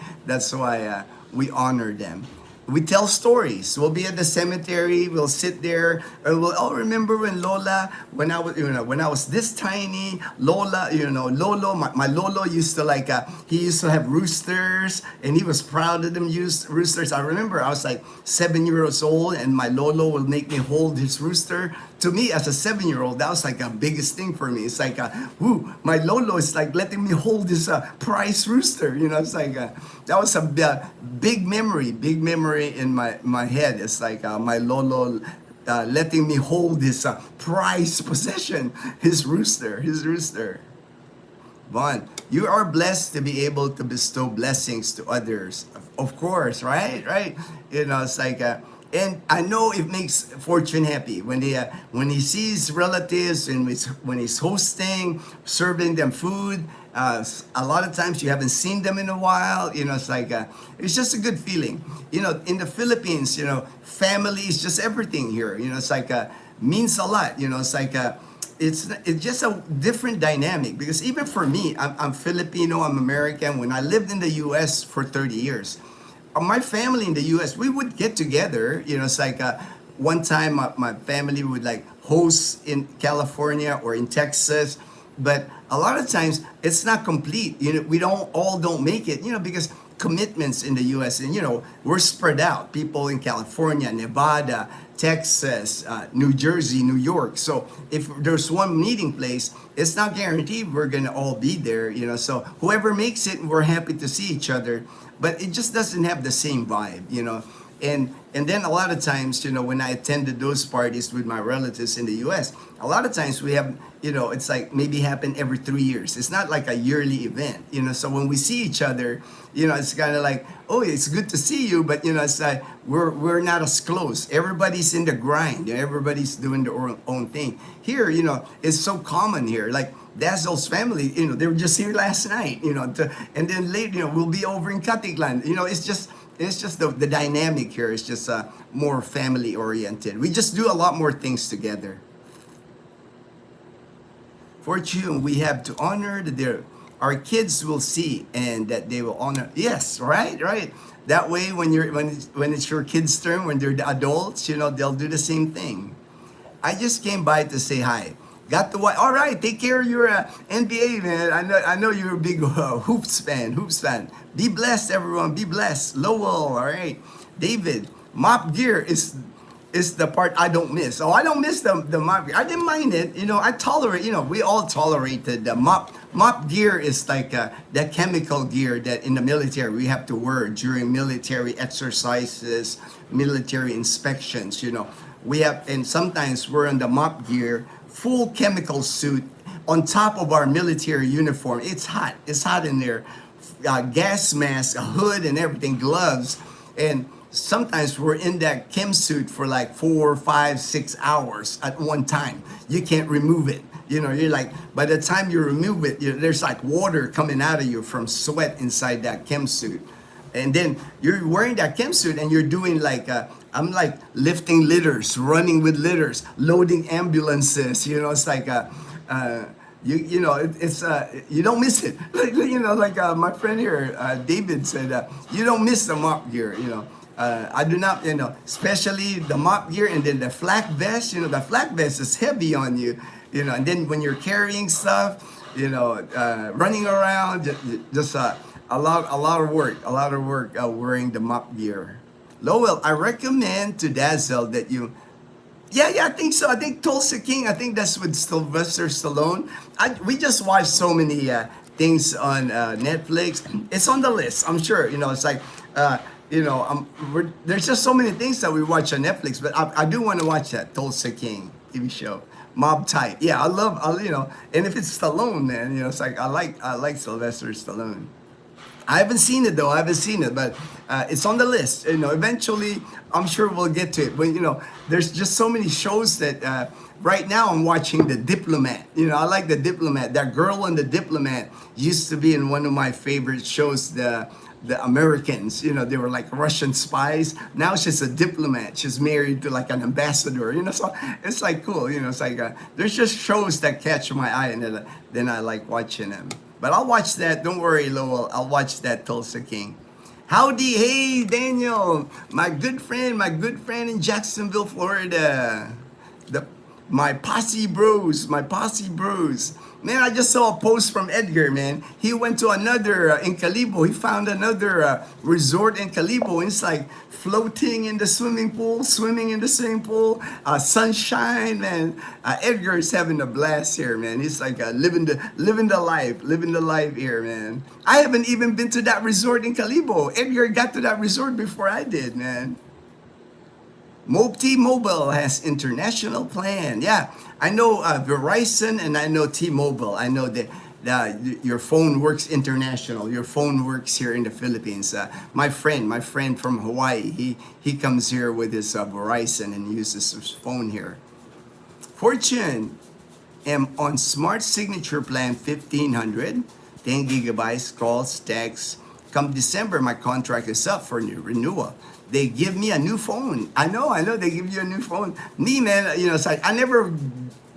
we honor them. We tell stories. We'll be at the cemetery. We'll sit there, and we'll all remember when Lola, when I was this tiny. Lola, Lolo, my Lolo used to he used to have roosters, and he was proud of them. Used roosters. I remember I was like 7 years old, and my Lolo would make me hold his rooster to me as a 7-year-old, that was like a biggest thing for me. It's like, ooh, my lolo is like letting me hold this prize rooster. You know, it's like that was a big memory in my head. It's like my lolo letting me hold his prized possession, his rooster. Vaughn, you are blessed to be able to bestow blessings to others. Of course, right? Right? You know, it's like, and I know it makes Fortune happy when he sees relatives and when he's hosting, serving them food. A lot of times you haven't seen them in a while. You know, it's like it's just a good feeling. You know, in the Philippines, you know, family is just everything here. You know, it's like means a lot. You know, it's like. It's just a different dynamic because even for me, I'm Filipino, I'm American. When I lived in the U.S. for 30 years, my family in the U.S. we would get together. You know, it's like one time my family would like host in California or in Texas, but a lot of times it's not complete. You know, we don't make it. You know, because commitments in the U.S. and you know we're spread out. People in California, Nevada, Texas, New Jersey, New York. So if there's one meeting place, it's not guaranteed we're gonna all be there. You know, so whoever makes it, we're happy to see each other. But it just doesn't have the same vibe. You know, and then a lot of times, you know, when I attended those parties with my relatives in the U.S., a lot of times we have, you know, it's like maybe happen every 3 years. It's not like a yearly event, you know. So when we see each other, you know, it's kind of like, oh, it's good to see you, but you know, it's like we're not as close. Everybody's in the grind. You know, everybody's doing their own thing. Here, you know, it's so common here. Like Dazzle's family, you know, they were just here last night, you know, and then later, you know, we'll be over in Katiklan. You know, it's just the dynamic here is just more family oriented. We just do a lot more things together. Fortune, we have to honor that our kids will see and that they will honor. Yes, right. That way, when it's your kids' turn, when they're the adults, you know, they'll do the same thing. I just came by to say hi. Got to watch. All right, take care of your NBA, man. I know you're a big hoops fan. Be blessed, everyone. Be blessed. Lowell, all right. David, mop gear is the part I don't miss. Oh, I don't miss the mop gear. I didn't mind it. You know, I tolerate. You know, we all tolerated the mop gear is like that chemical gear that in the military we have to wear during military exercises, military inspections. You know, we have, and sometimes we're in the mop gear, full chemical suit on top of our military uniform. It's hot. It's hot in there. Gas mask, a hood, and everything, gloves, and sometimes we're in that chem suit for like 4, 5, 6 hours at one time. You can't remove it. You know, you're like, by the time you remove it, there's like water coming out of you from sweat inside that chem suit. And then you're wearing that chem suit and you're doing like, I'm like lifting litters, running with litters, loading ambulances. You know, it's like, you know, it's you don't miss it. You know, like my friend here, David said, you don't miss the mop gear. You know, I do not. You know, especially the mop gear and then the flak vest. You know, the flak vest is heavy on you. You know, and then when you're carrying stuff, you know, running around, just a lot of work wearing the mop gear. Lowell, I recommend to Dazzle that you. Yeah, I think so. I think Tulsa King. I think that's with Sylvester Stallone. We just watched so many things on Netflix. It's on the list. I'm sure. You know, it's like, you know, there's just so many things that we watch on Netflix. But I do want to watch that Tulsa King TV show. Mob Type. Yeah, I you know, and if it's Stallone, man, you know, it's like I like Sylvester Stallone. I haven't seen it though. But it's on the list. You know, eventually, I'm sure we'll get to it. But you know, there's just so many shows that right now I'm watching The Diplomat. You know, I like The Diplomat. That girl on The Diplomat used to be in one of my favorite shows. The Americans, you know, they were like Russian spies. Now she's a diplomat. She's married to like an ambassador, you know. So it's like cool, you know. It's like there's just shows that catch my eye, and then I like watching them. But I'll watch that. Don't worry, Lowell. I'll watch that Tulsa King. Howdy, hey, Daniel, my good friend in Jacksonville, Florida. my posse bros, my posse bros. Man, I just saw a post from Edgar, man. He went to another, in Calibo, he found another resort in Calibo. And it's like floating in the swimming pool, swimming in the swimming pool, sunshine, man. Edgar is having a blast here, man. He's like living the life here, man. I haven't even been to that resort in Calibo. Edgar got to that resort before I did, man. T-Mobile has international plan. Yeah, I know Verizon and I know T-Mobile. I know that your phone works international. Your phone works here in the Philippines. My friend from Hawaii, he comes here with his Verizon and uses his phone here. Fortune, am on Smart Signature Plan 1500, 10 gigabytes, calls, texts. Come December, my contract is up for new renewal. They give me a new phone. I know, they give you a new phone. Me, man, it's like I never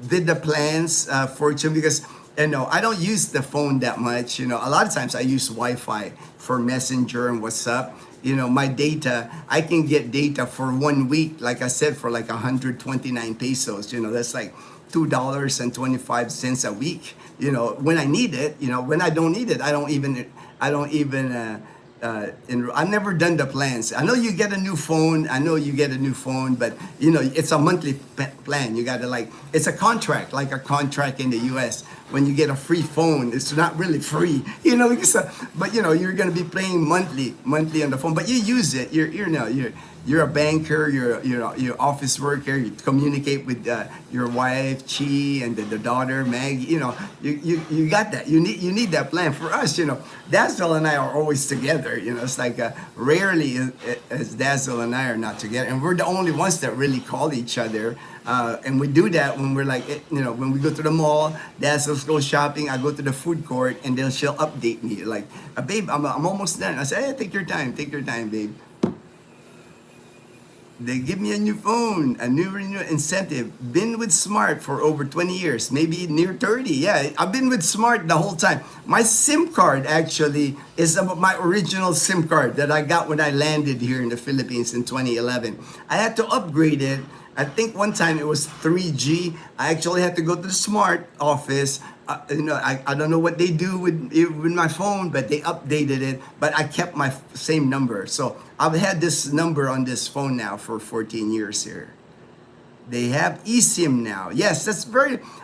did the plans, Fortune, because I don't use the phone that much. A lot of times I use Wi-Fi for Messenger and WhatsApp. My data, I can get data for 1 week, like I said, for like 129 pesos. That's like $2.25 a week. When I need it. When I don't need it, I don't even. I've never done the plans. I know you get a new phone. But it's a monthly plan. You gotta it's a contract, like a contract in the U.S. When you get a free phone, it's not really free, because, but you're gonna be paying monthly on the phone. But you use it. You're a banker. You're office worker. You communicate with your wife Chi and the daughter Maggie. You got that. You need that plan. For us, Dazzle and I are always together. It's like rarely as Dazzle and I are not together, and we're the only ones that really call each other. And we do that when we're when we go to the mall. Dazzle's go shopping. I go to the food court, and then she'll update me like, "Babe, I'm almost done." I say, "Hey, take your time, babe." They give me a new phone, a new renewal incentive. Been with Smart for over 20 years, maybe near 30. Yeah, I've been with Smart the whole time. My SIM card actually is my original SIM card that I got when I landed here in the Philippines in 2011. I had to upgrade it. I think one time it was 3G. I actually had to go to the Smart office. I don't know what they do with my phone, but they updated it. But I kept my same number. So I've had this number on this phone now for 14 years here. They have eSIM now. Yes, that's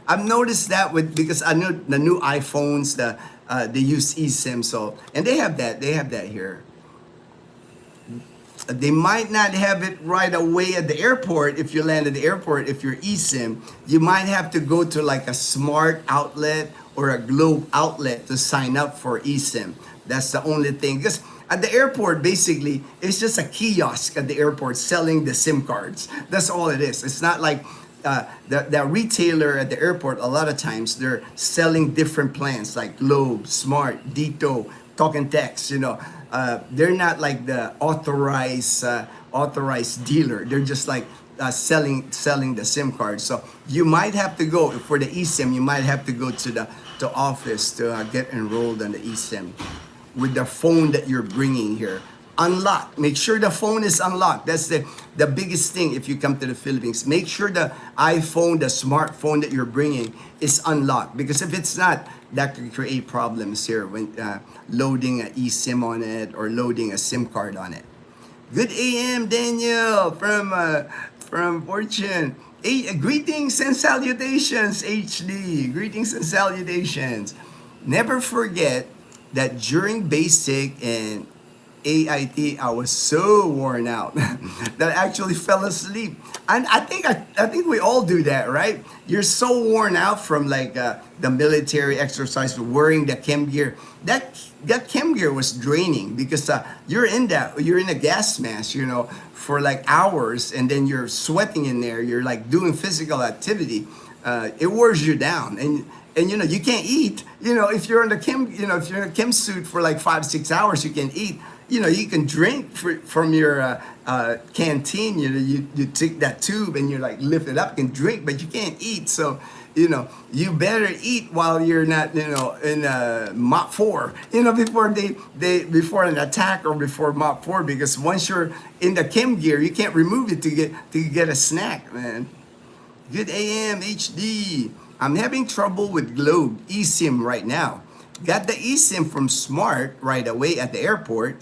I've noticed that because I know the new iPhones, they use eSIM. So, and they have that here. They might not have it right away at the airport. If you land at the airport, if you're eSIM, you might have to go to like a Smart outlet or a Globe outlet to sign up for eSIM. That's the only thing. Because at the airport, basically, it's just a kiosk at the airport selling the SIM cards. That's all it is. It's not like the retailer at the airport. A lot of times they're selling different plans like Globe, Smart, Dito, Talk and Text. They're not like the authorized dealer. They're just like selling the SIM card. So you might have to go for the eSIM. You might have to go to the office to get enrolled on the eSIM with the phone that you're bringing here. Unlock. Make sure the phone is unlocked. That's the biggest thing if you come to the Philippines. Make sure the iPhone, the smartphone that you're bringing is unlocked. Because if it's not, that could create problems here when loading an eSIM on it or loading a SIM card on it. Good AM, Daniel from Fortune. Greetings and salutations, HD. Greetings and salutations. Never forget that during basic and AIT, I was so worn out that I actually fell asleep. And I think we all do that, right? You're so worn out from the military exercise, wearing the chem gear. That chem gear was draining because you're in a gas mask, for like hours, and then you're sweating in there. You're like doing physical activity. It wears you down, and you can't eat. If you're in a chem suit for like 5-6 hours, you can eat. You can drink from your canteen. You take that tube and you lift it up and drink, but you can't eat. So you better eat while you're not in Mach 4. Before an attack or before Mach 4, because once you're in the chem gear, you can't remove it to get a snack, man. Good AM HD. I'm having trouble with Globe eSIM right now. Got the eSIM from Smart right away at the airport.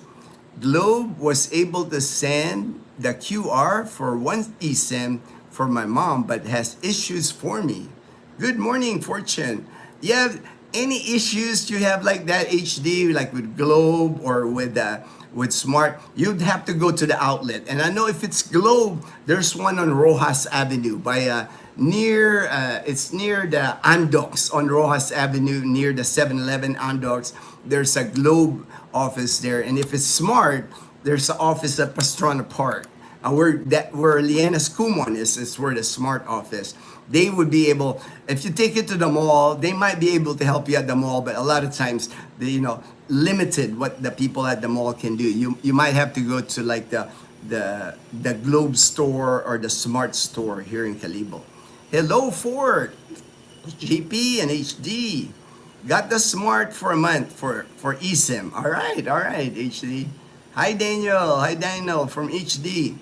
Globe was able to send the QR for one eSIM for my mom, but has issues for me. Good morning, Fortune. Yeah, any issues you have like that HD, like with Globe or with Smart, you'd have to go to the outlet. And I know if it's Globe, there's one on Rojas Avenue by it's near the Andox on Rojas Avenue near the 7-Eleven Andox. There's a Globe office there, and if it's Smart, there's an office at Pastrana Park. Where Liana's Kumon is where the Smart office. They would be able, if you take it to the mall, they might be able to help you at the mall, but a lot of times they, limited what the people at the mall can do. You might have to go to like the Globe store or the Smart store here in Calibo. Hello, Fort, GP and HD. Got the Smart for a month for eSIM. All right, HD. Hi, Daniel from HD.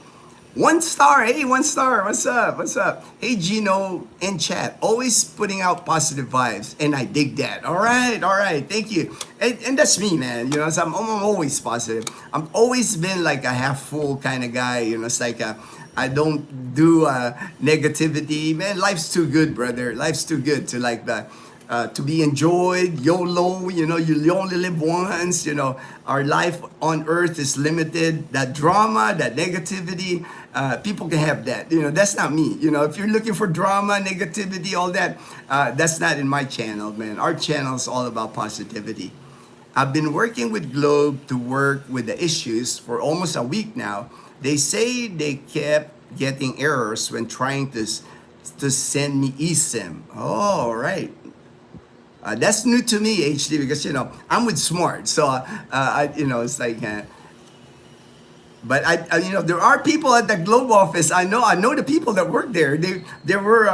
1 star, hey, 1 star, what's up? Hey, Gino in chat, always putting out positive vibes, and I dig that. All right, thank you. And that's me, man, so I'm always positive. I've always been like a half full kind of guy, it's like I don't do negativity, man. Life's too good, brother. Life's too good to like that. To be enjoyed, YOLO, you only live once, our life on earth is limited. That drama, that negativity, people can have that. That's not me. If you're looking for drama, negativity, all that, that's not in my channel, man. Our channel is all about positivity. I've been working with Globe to work with the issues for almost a week now. They say they kept getting errors when trying to send me eSIM. Oh, right. That's new to me, HD, because I'm with Smart, so it's like. But there are people at the Globe office. I know the people that work there. There were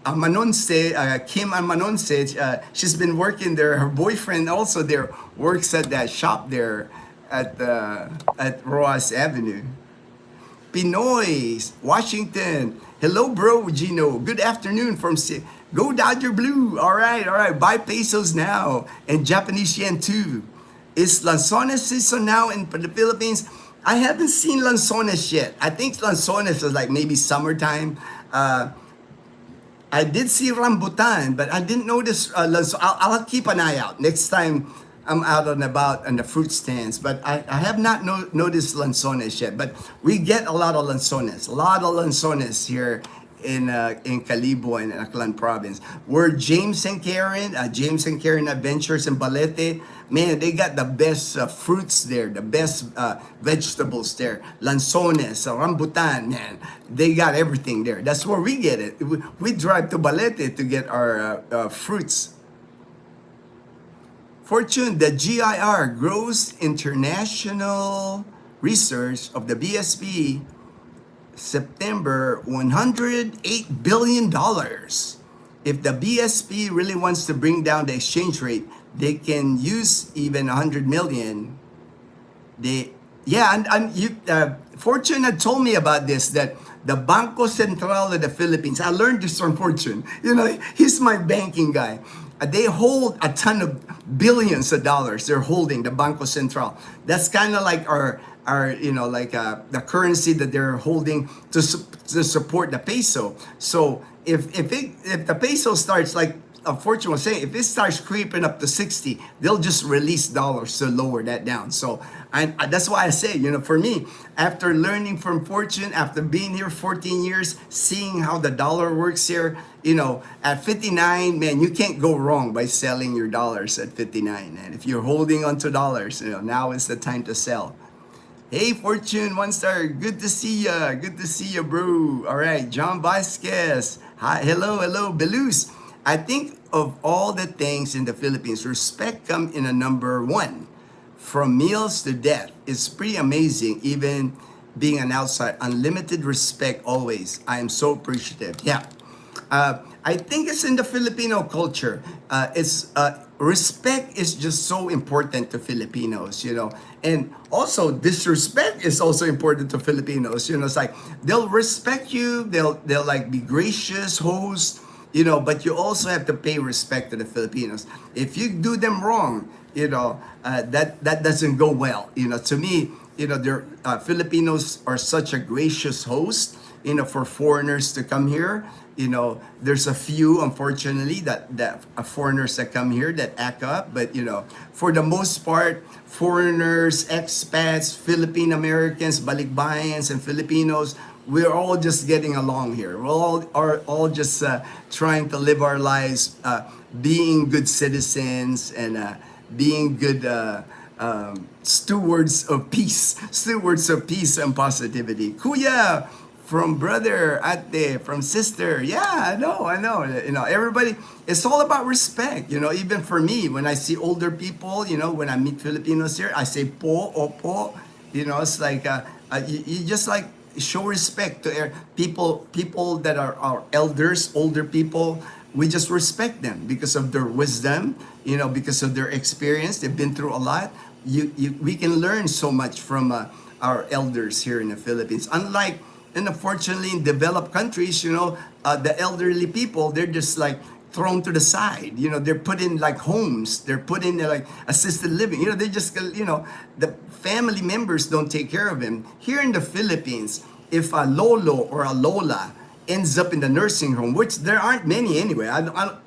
Kim Amanonse. She's been working there. Her boyfriend also there works at that shop there at Rojas Avenue. Pinoy, Washington. Hello, bro, Gino. Good afternoon from Go Dodger Blue. All right. Buy pesos now and Japanese yen too. Is lanzones season now in the Philippines? I haven't seen lanzones yet. I think lanzones is like maybe summertime. I did see rambutan, but I didn't notice lanzones. I'll keep an eye out next time I'm out and about on the fruit stands. But I have not noticed lanzones yet. But we get a lot of lanzones here in Calibo and Aklan province. Where James and Karen Adventures in Balete, man, they got the best fruits there, the best vegetables there. Lanzones, rambutan, man, they got everything there. That's where we get it. We drive to Balete to get our fruits. Fortune, the GIR, Gross International Research of the BSP, September, $108 billion. If the BSP really wants to bring down the exchange rate, they can use even 100 million. Fortune had told me about this, that the Banco Central of the Philippines, I learned this from Fortune. He's my banking guy. They hold a ton of billions of dollars. They're holding the Banco Central. That's kind of like our the currency that they're holding to support the peso. So if the peso starts, like Fortune was saying, if it starts creeping up to 60, they'll just release dollars to lower that down. So that's why I say, for me, after learning from Fortune, after being here 14 years, seeing how the dollar works here, at 59, man, you can't go wrong by selling your dollars at 59. And if you're holding onto dollars, now is the time to sell. Hey, Fortune, 1 star. Good to see ya. Good to see ya, bro. All right, John Vasquez. Hi, hello, Belus. I think of all the things in the Philippines, respect come in a number one. From meals to death. It's pretty amazing, even being an outside. Unlimited respect always. I am so appreciative. Yeah. I think it's in the Filipino culture. respect is just so important to Filipinos, and also disrespect is also important to Filipinos. It's like they'll respect you, they'll like be gracious hosts, but you also have to pay respect to the Filipinos. If you do them wrong, that doesn't go well. To me, they're Filipinos are such a gracious host, for foreigners to come here. There's a few, unfortunately, that foreigners that come here that act up, but for the most part, foreigners, expats, Philippine Americans, balikbayans, and Filipinos, we're all just getting along here. We're all just trying to live our lives, being good citizens and being good stewards of peace and positivity. Kuya, from brother, ate, from sister. Yeah, I know. Everybody, it's all about respect. Even for me, when I see older people, when I meet Filipinos here, I say po, opo. It's like, you just like show respect to people that are our elders, older people. We just respect them because of their wisdom, because of their experience. They've been through a lot. We can learn so much from our elders here in the Philippines. Unfortunately, in developed countries, the elderly people, they're just like thrown to the side. They're put in like homes. They're put in like assisted living. They just, the family members don't take care of them. Here in the Philippines, if a lolo or a lola ends up in the nursing home, which there aren't many anyway.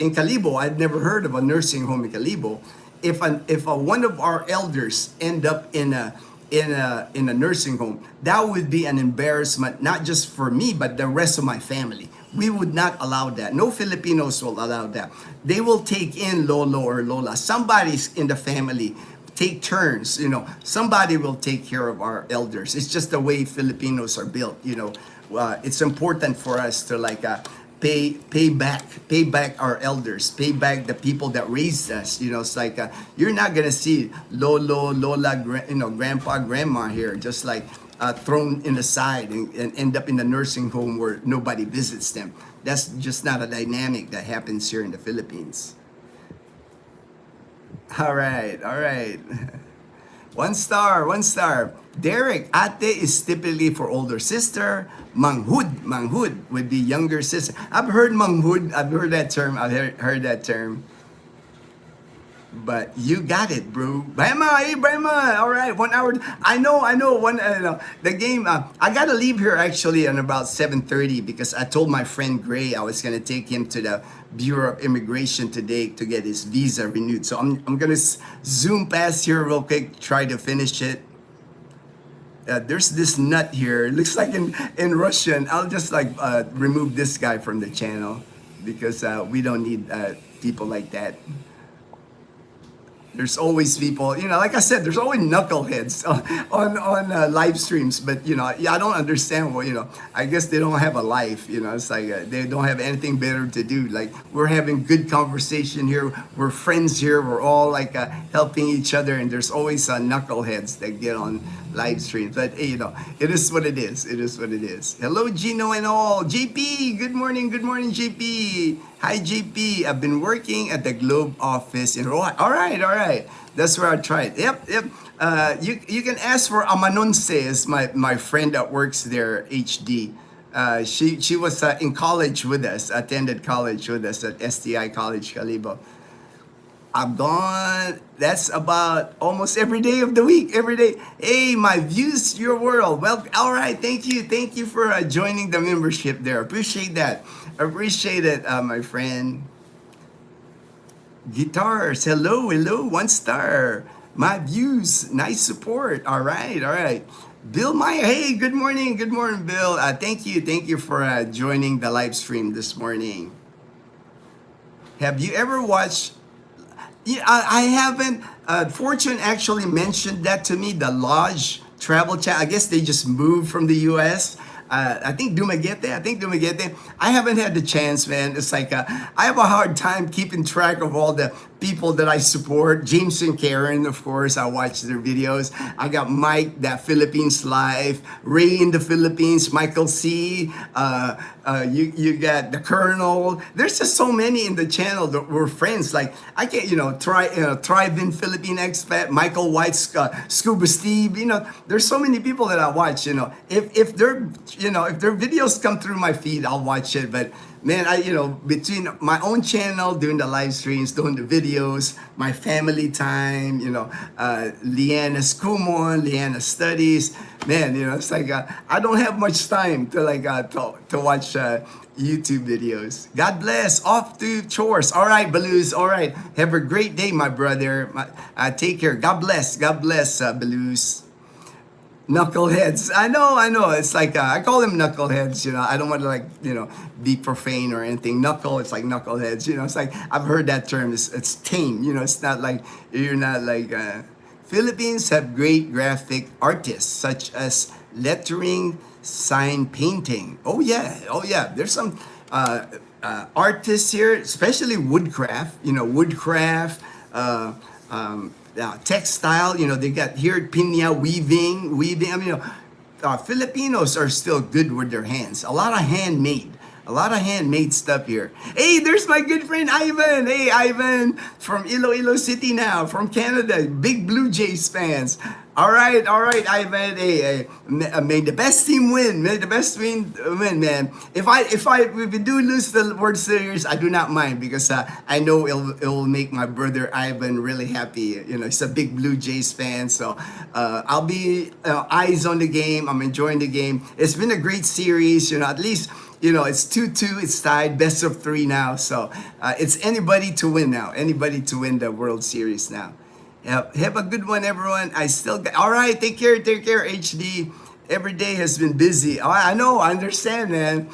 In Calibo, I'd never heard of a nursing home in Calibo. If one of our elders end up in a nursing home, that would be an embarrassment, not just for me, but the rest of my family. We would not allow that. No Filipinos will allow that. They will take in lolo or lola. Somebody's in the family take turns. Somebody will take care of our elders. It's just the way Filipinos are built. It's important for us to like pay back our elders, pay back the people that raised us. It's like you're not gonna see lolo, lola, grandpa, grandma here, just like thrown in the side and end up in the nursing home where nobody visits them. That's just not a dynamic that happens here in the Philippines. All right. One star. Derek, ate is typically for older sister. Manghud would be younger sister. I've heard manghud. I've heard that term. Heard that term. But you got it, bro. Brahma. All right, 1 hour. I know. The game. I gotta leave here actually at about 7:30 because I told my friend Gray I was gonna take him to the Bureau of Immigration today to get his visa renewed. So I'm gonna zoom past here real quick, try to finish it. There's this nut here. It looks like in Russian. I'll just like remove this guy from the channel because we don't need people like that. There's always people, like I said, there's always knuckleheads on live streams. But I don't understand. Well, I guess they don't have a life. It's like they don't have anything better to do. Like we're having good conversation here. We're friends here. We're all like helping each other. And there's always knuckleheads that get on live streams. But hey, it is what it is. It is what it is. Hello, Gino and all. JP, good morning, JP. Hi, JP. I've been working at the Globe office in Roa. All right. That's where I tried. Yep. You can ask for Amanonse, is my friend that works there, HD. She was in college with us, attended college with us at STI College Calibo. I'm gone. That's about almost every day of the week. Every day. Hey, my views, your world. Well, all right. Thank you for joining the membership there. Appreciate that. Appreciate it, my friend. Guitars. Hello. 1 star. My views. Nice support. All right. Bill Meyer. Hey, good morning, Bill. Thank you for joining the live stream this morning. Have you ever watched? Yeah, I haven't. Fortune actually mentioned that to me. The Lodge Travel Chat. I guess they just moved from the U.S. I think Dumaguete. I haven't had the chance, man. It's like I have a hard time keeping track of all the people that I support. James and Karen, of course, I watch their videos. I got Mike, that Philippines Life, Ray in the Philippines, Michael C. You got the Colonel. There's just so many in the channel that we're friends. Like I can't, Thrive in Philippine Expat, Michael White, Scuba Steve. There's so many people that I watch. If their videos come through my feed, I'll watch it. But man, between my own channel, doing the live streams, doing the videos, my family time, Leanna's Kumon, Leanna studies, man, it's like I don't have much time to to watch YouTube videos. God bless. Off to chores. All right, Baluz. All right. Have a great day, my brother. Take care. God bless. God bless, Baluz. Knuckleheads. I know. It's like I call them knuckleheads. I don't want to be profane or anything. Knuckle. It's like knuckleheads. It's like I've heard that term. It's tame. It's not like you're not like. Philippines have great graphic artists such as lettering, sign painting. Oh yeah. There's some artists here, especially woodcraft. Woodcraft. Textile, they got here at Pinya weaving. Filipinos are still good with their hands. A lot of handmade stuff here. Hey, there's my good friend Ivan. Hey, Ivan from Iloilo City now, from Canada. Big Blue Jays fans. All right, Ivan. Hey, may the best team win. May the best team win, man. If we do lose the World Series, I do not mind because I know it'll make my brother Ivan really happy. He's a big Blue Jays fan, so I'll be eyes on the game. I'm enjoying the game. It's been a great series. At least. It's 2-2. It's tied. Best of 3 now. So it's anybody to win now. Anybody to win the World Series now. Have a good one, everyone. All right. Take care, HD. Every day has been busy. I know, I understand, man.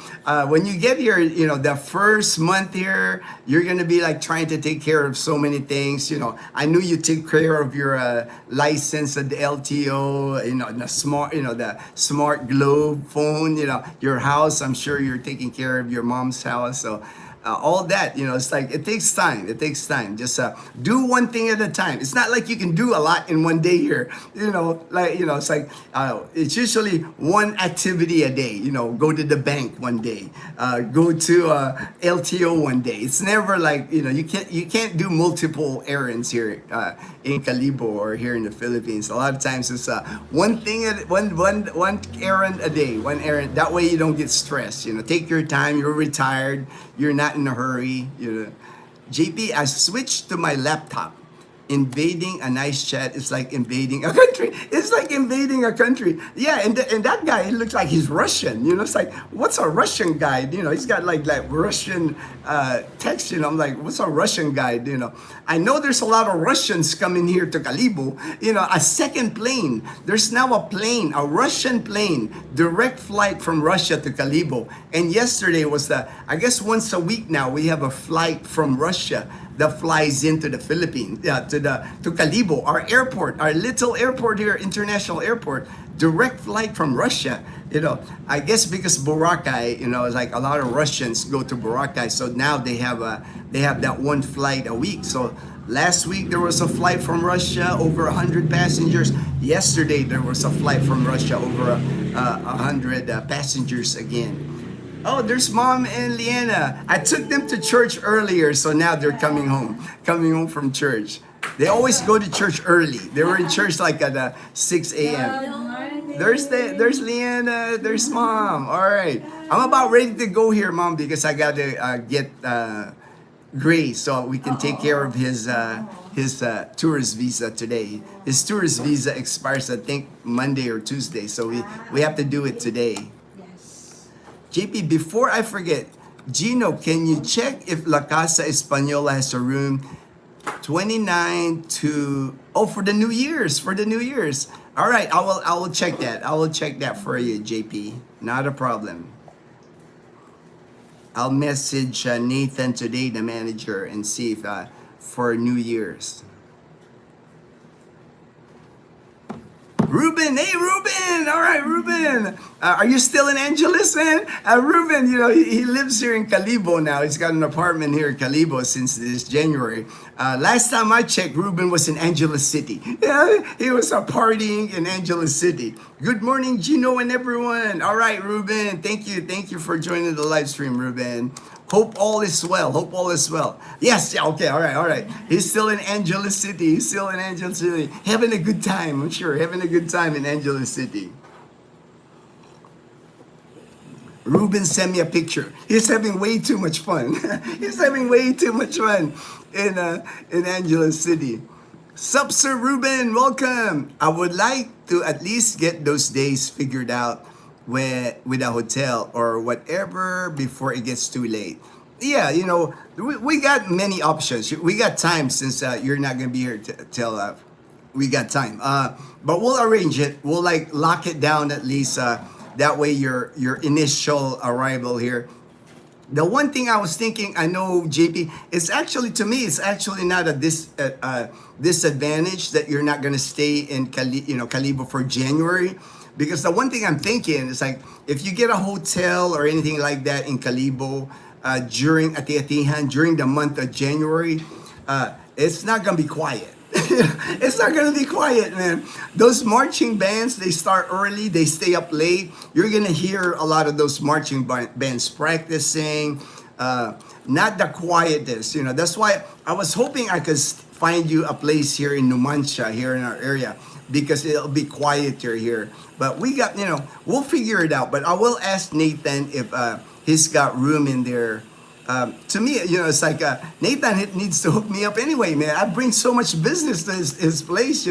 When you get here, the first month here, you're gonna be like trying to take care of so many things. I knew you take care of your license at the LTO, the smart globe phone, your house. I'm sure you're taking care of your mom's house. So all that, it's like it takes time. Just do one thing at a time. It's not like you can do a lot in one day here. It's like it's usually one activity a day. Go to the bank one day, go to LTO one day. It's never like you can't do multiple errands here in Calibo or here in the Philippines. A lot of times it's one thing one errand a day, one errand. That way you don't get stressed. Take your time. You're retired. You're not in a hurry. JP, I switched to my laptop. Invading a nice chat is like invading a country. It's like invading a country. Yeah, and that guy, he looks like he's Russian. It's like, what's a Russian guy? He's got like Russian text. I'm like, what's a Russian guy? I know there's a lot of Russians coming here to Calibo. A second plane. There's now a Russian plane, direct flight from Russia to Calibo. And yesterday was I guess once a week now, we have a flight from Russia that flies into the Philippines, to Calibo, our airport, our little airport here, international airport, direct flight from Russia. I guess because Boracay, like a lot of Russians go to Boracay, so now they have that one flight a week. So last week there was a flight from Russia, over 100 passengers. Yesterday there was a flight from Russia, over 100 passengers again. Oh, there's Mom and Leanna. I took them to church earlier, so now they're coming home from church. They always go to church early. They were in church like at 6 a.m. There's Leanna. There's Mom. All right. I'm about ready to go here, Mom, because I got to get Gray so we can take care of his tourist visa today. His tourist visa expires, I think, Monday or Tuesday, so we have to do it today. JP, before I forget, Gino, can you check if La Casa Española has a room 29 to for the New Year's? All right, I will check that. I will check that for you, JP. Not a problem. I'll message Nathan today, the manager, and see if for New Year's. Ruben, hey Ruben! All right, Ruben. Are you still in Angeles, man? Ruben, he lives here in Calibo now. He's got an apartment here in Calibo since this January. Last time I checked, Ruben was in Angeles City. Yeah, he was partying in Angeles City. Good morning, Gino and everyone. All right, Ruben. Thank you for joining the live stream, Ruben. Hope all is well. Hope all is well. Yes, yeah, okay, all right. He's still in Angeles City. Having a good time, I'm sure. Having a good time in Angeles City. Ruben sent me a picture. He's having way too much fun. He's having way too much fun in Angeles City. Sup, Sir Ruben, welcome. I would like to at least get those days figured out with a hotel or whatever before it gets too late. Yeah, we got many options. We got time since you're not gonna be here till we got time. But we'll arrange it. We'll like lock it down at least. That way your initial arrival here. The one thing I was thinking, I know JP, it's actually to me, it's actually not a disadvantage that you're not gonna stay in Calibo for January. Because the one thing I'm thinking is like, if you get a hotel or anything like that in Calibo during Ati-Atihan, during the month of January, it's not gonna be quiet. It's not gonna be quiet, man. Those marching bands, they start early, they stay up late. You're gonna hear a lot of those marching bands practicing. Not the quietest, That's why I was hoping I could find you a place here in Numancia, here in our area, because it'll be quieter here. But we got, we'll figure it out. But I will ask Nathan if he's got room in there. To me, it's like Nathan needs to hook me up anyway, man. I bring so much business to his place,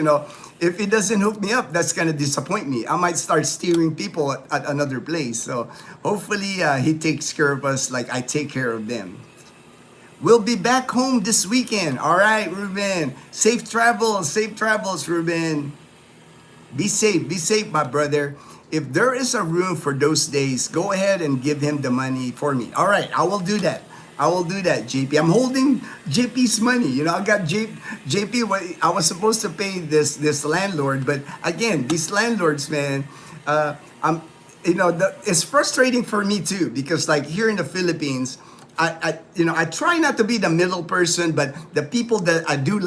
If he doesn't hook me up, that's gonna disappoint me. I might start steering people at another place. So hopefully he takes care of us like I take care of them. We'll be back home this weekend. All right, Ruben. Safe travels, Ruben. Be safe, my brother. If there is a room for those days, go ahead and give him the money for me. All right, I will do that. JP. I'm holding JP's money. I got JP. I was supposed to pay this landlord, but again, these landlords, man, it's frustrating for me too because like here in the Philippines, I try not to be the middle person, but the people that I do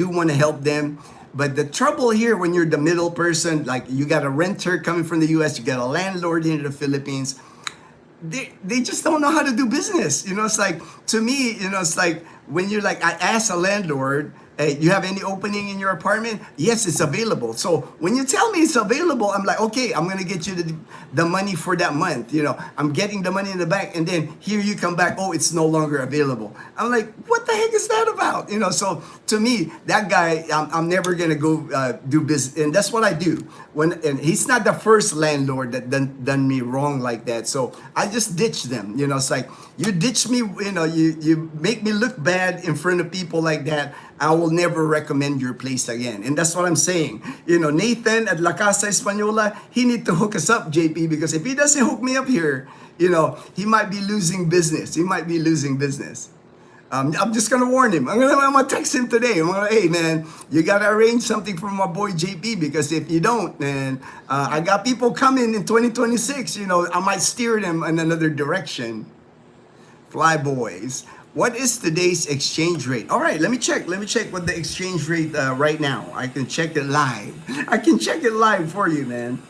want to help them. But the trouble here when you're the middle person, like you got a renter coming from the US, you got a landlord in the Philippines, they just don't know how to do business. It's like, to me, it's like when you're like, I ask a landlord, hey, you have any opening in your apartment? Yes, it's available. So when you tell me it's available, I'm like, okay, I'm gonna get you the money for that month. I'm getting the money in the bank, and then here you come back, oh, it's no longer available. I'm like, what the heck is that about? So to me, that guy, I'm never gonna go do business, and that's what I do. And he's not the first landlord that done me wrong like that. So I just ditch them. It's like you ditch me. You make me look bad in front of people like that. I will never recommend your place again. And that's what I'm saying. Nathan at La Casa Española, he need to hook us up, JP, because if he doesn't hook me up here, he might be losing business. I'm just gonna warn him. I'm gonna text him today. Hey man, you gotta arrange something for my boy JP, because if you don't, man, I got people coming in 2026. I might steer them in another direction. Fly boys. What is today's exchange rate? All right, let me check what the exchange rate right now. I can check it live. For you, man.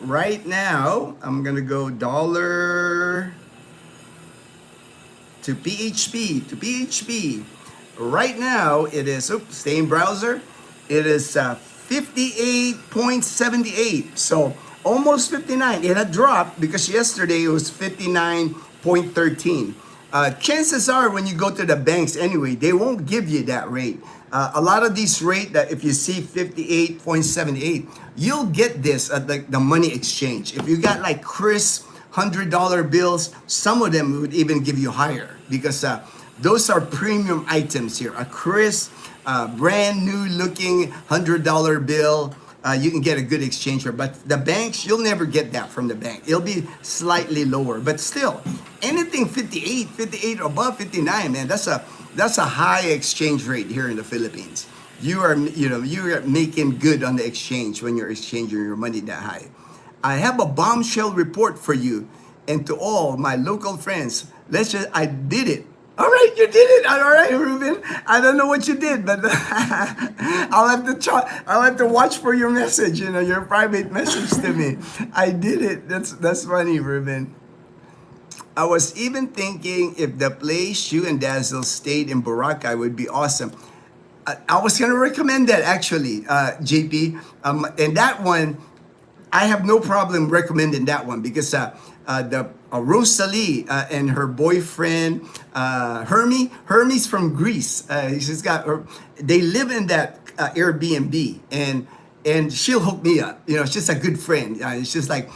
Right now, I'm gonna go dollar to PHP. Right now, it is, stay in browser. It is 58.78. So almost 59. It had dropped because yesterday it was 59.13. Chances are when you go to the banks anyway, they won't give you that rate. A lot of these rate that if you see 58.78, you'll get this at the money exchange. If you got like crisp $100 bills, some of them would even give you higher because those are premium items here. A crisp, brand new looking $100 bill. You can get a good exchange rate, but the banks, you'll never get that from the bank. It'll be slightly lower, but still, anything 58 above 59, man, that's a high exchange rate here in the Philippines. you are making good on the exchange when you're exchanging your money that high. I have a bombshell report for you and to all my local friends. I did it. All right, you did it. All right, Ruben. I don't know what you did, but I'll have to watch for your message. Your private message to me. I did it. That's funny, Ruben. I was even thinking if the place you and Dazzle stayed in Boracay would be awesome. I was gonna recommend that actually, JP. And that one, I have no problem recommending that one because the Rosalie and her boyfriend Hermes from Greece. She's got her. They live in that Airbnb, and she'll hook me up. She's a good friend. It's just like.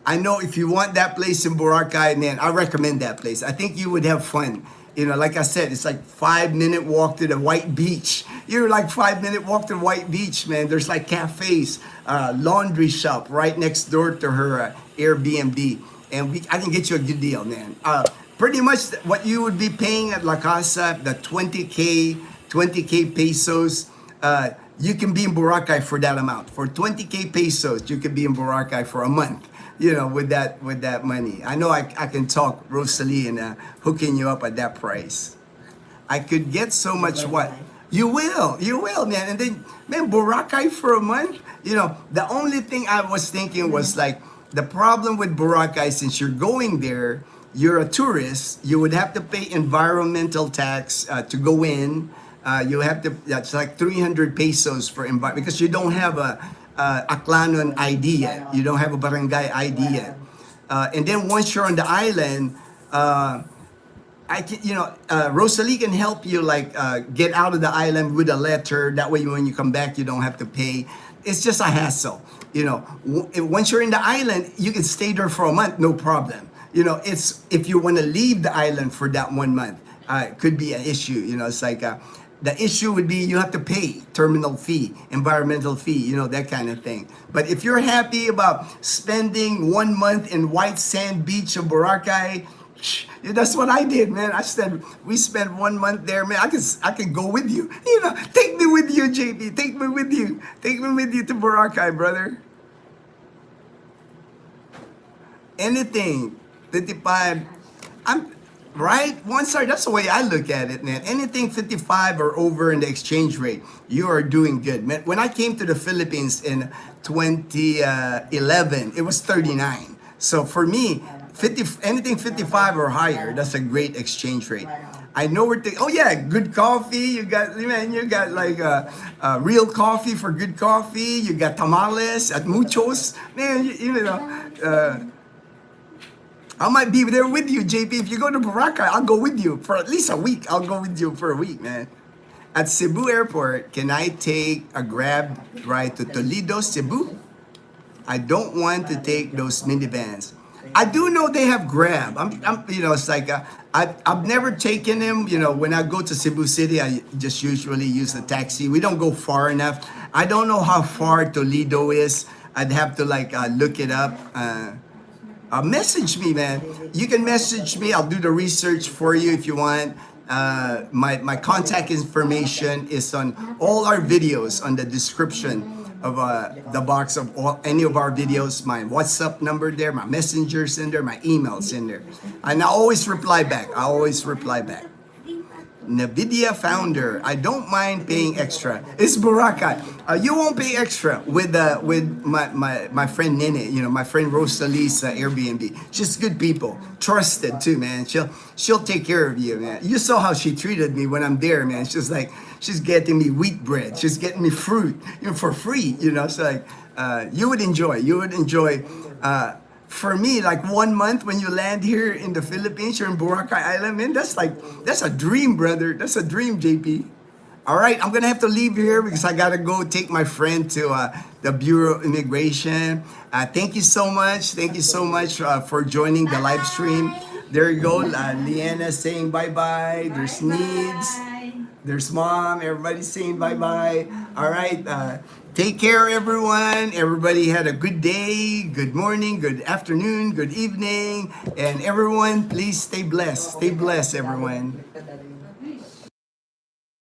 I know if you want that place in Boracay, man, I recommend that place. I think you would have fun. Like I said, it's like 5-minute walk to the White Beach. You're like 5-minute walk to the White Beach, man. There's like cafes, laundry shop right next door to her Airbnb. And I can get you a good deal, man. Pretty much what you would be paying at La Casa, the 20K pesos, you can be in Boracay for that amount. For 20K pesos, you can be in Boracay for a month. With that money. I know I can talk Rosalie and hooking you up at that price. I could get so much what? You will, man. And then, man, Boracay for a month? The only thing I was thinking was like, the problem with Boracay, since you're going there, you're a tourist, you would have to pay environmental tax to go in. You have to, that's like 300 pesos for because you don't have a Aklanon ID yet. You don't have a barangay ID yet. And then once you're on the island, Rosalie can help you get out of the island with a letter. That way, when you come back, you don't have to pay. It's just a hassle. Once you're in the island, you can stay there for a month, no problem. It's if you want to leave the island for that 1 month, it could be an issue. It's like. The issue would be you have to pay terminal fee, environmental fee, that kind of thing. But if you're happy about spending 1 month in white sand beach of Boracay, that's what I did, man. We spent 1 month there, man. I can go with you. Take me with you, JP. Take me with you. Take me with you to Boracay, brother. Anything, 55. Right? That's the way I look at it, man. Anything 55 or over in the exchange rate, you are doing good, man. When I came to the Philippines in 2011, it was 39. So for me, anything 55 or higher, that's a great exchange rate. I know oh yeah, good coffee. You got like real coffee for good coffee. You got tamales at Muchos, man. I might be there with you, JP. If you go to Boracay, I'll go with you for at least a week. I'll go with you for a week, man. At Cebu Airport, can I take a Grab ride to Toledo, Cebu? I don't want to take those minivans. I do know they have Grab. It's like I've never taken them. When I go to Cebu City, I just usually use the taxi. We don't go far enough. I don't know how far Toledo is. I'd have to look it up. Message me, man. You can message me. I'll do the research for you if you want. My contact information is on all our videos on the description of the box of any of our videos. My WhatsApp number there, my messengers in there, my emails in there. And I always reply back. NVIDIA founder, I don't mind paying extra. It's Boracay. You won't pay extra with my friend Nene, my friend Rosalie's Airbnb. She's good people, trusted too, man. She'll take care of you, man. You saw how she treated me when I'm there, man. She's getting me wheat bread. She's getting me fruit, for free. So you would enjoy. For me, 1 month when you land here in the Philippines, you're in Boracay Island, man, that's a dream, brother. That's a dream, JP. All right, I'm gonna have to leave here because I gotta go take my friend to the Bureau of Immigration. Thank you so much. Thank you so much for joining the live stream. There you go, Leanna saying bye-bye. There's Needs. There's Mom. Everybody's saying bye-bye. All right. Take care, everyone. Everybody had a good day, good morning, good afternoon, good evening. And everyone, please stay blessed. Stay blessed, everyone.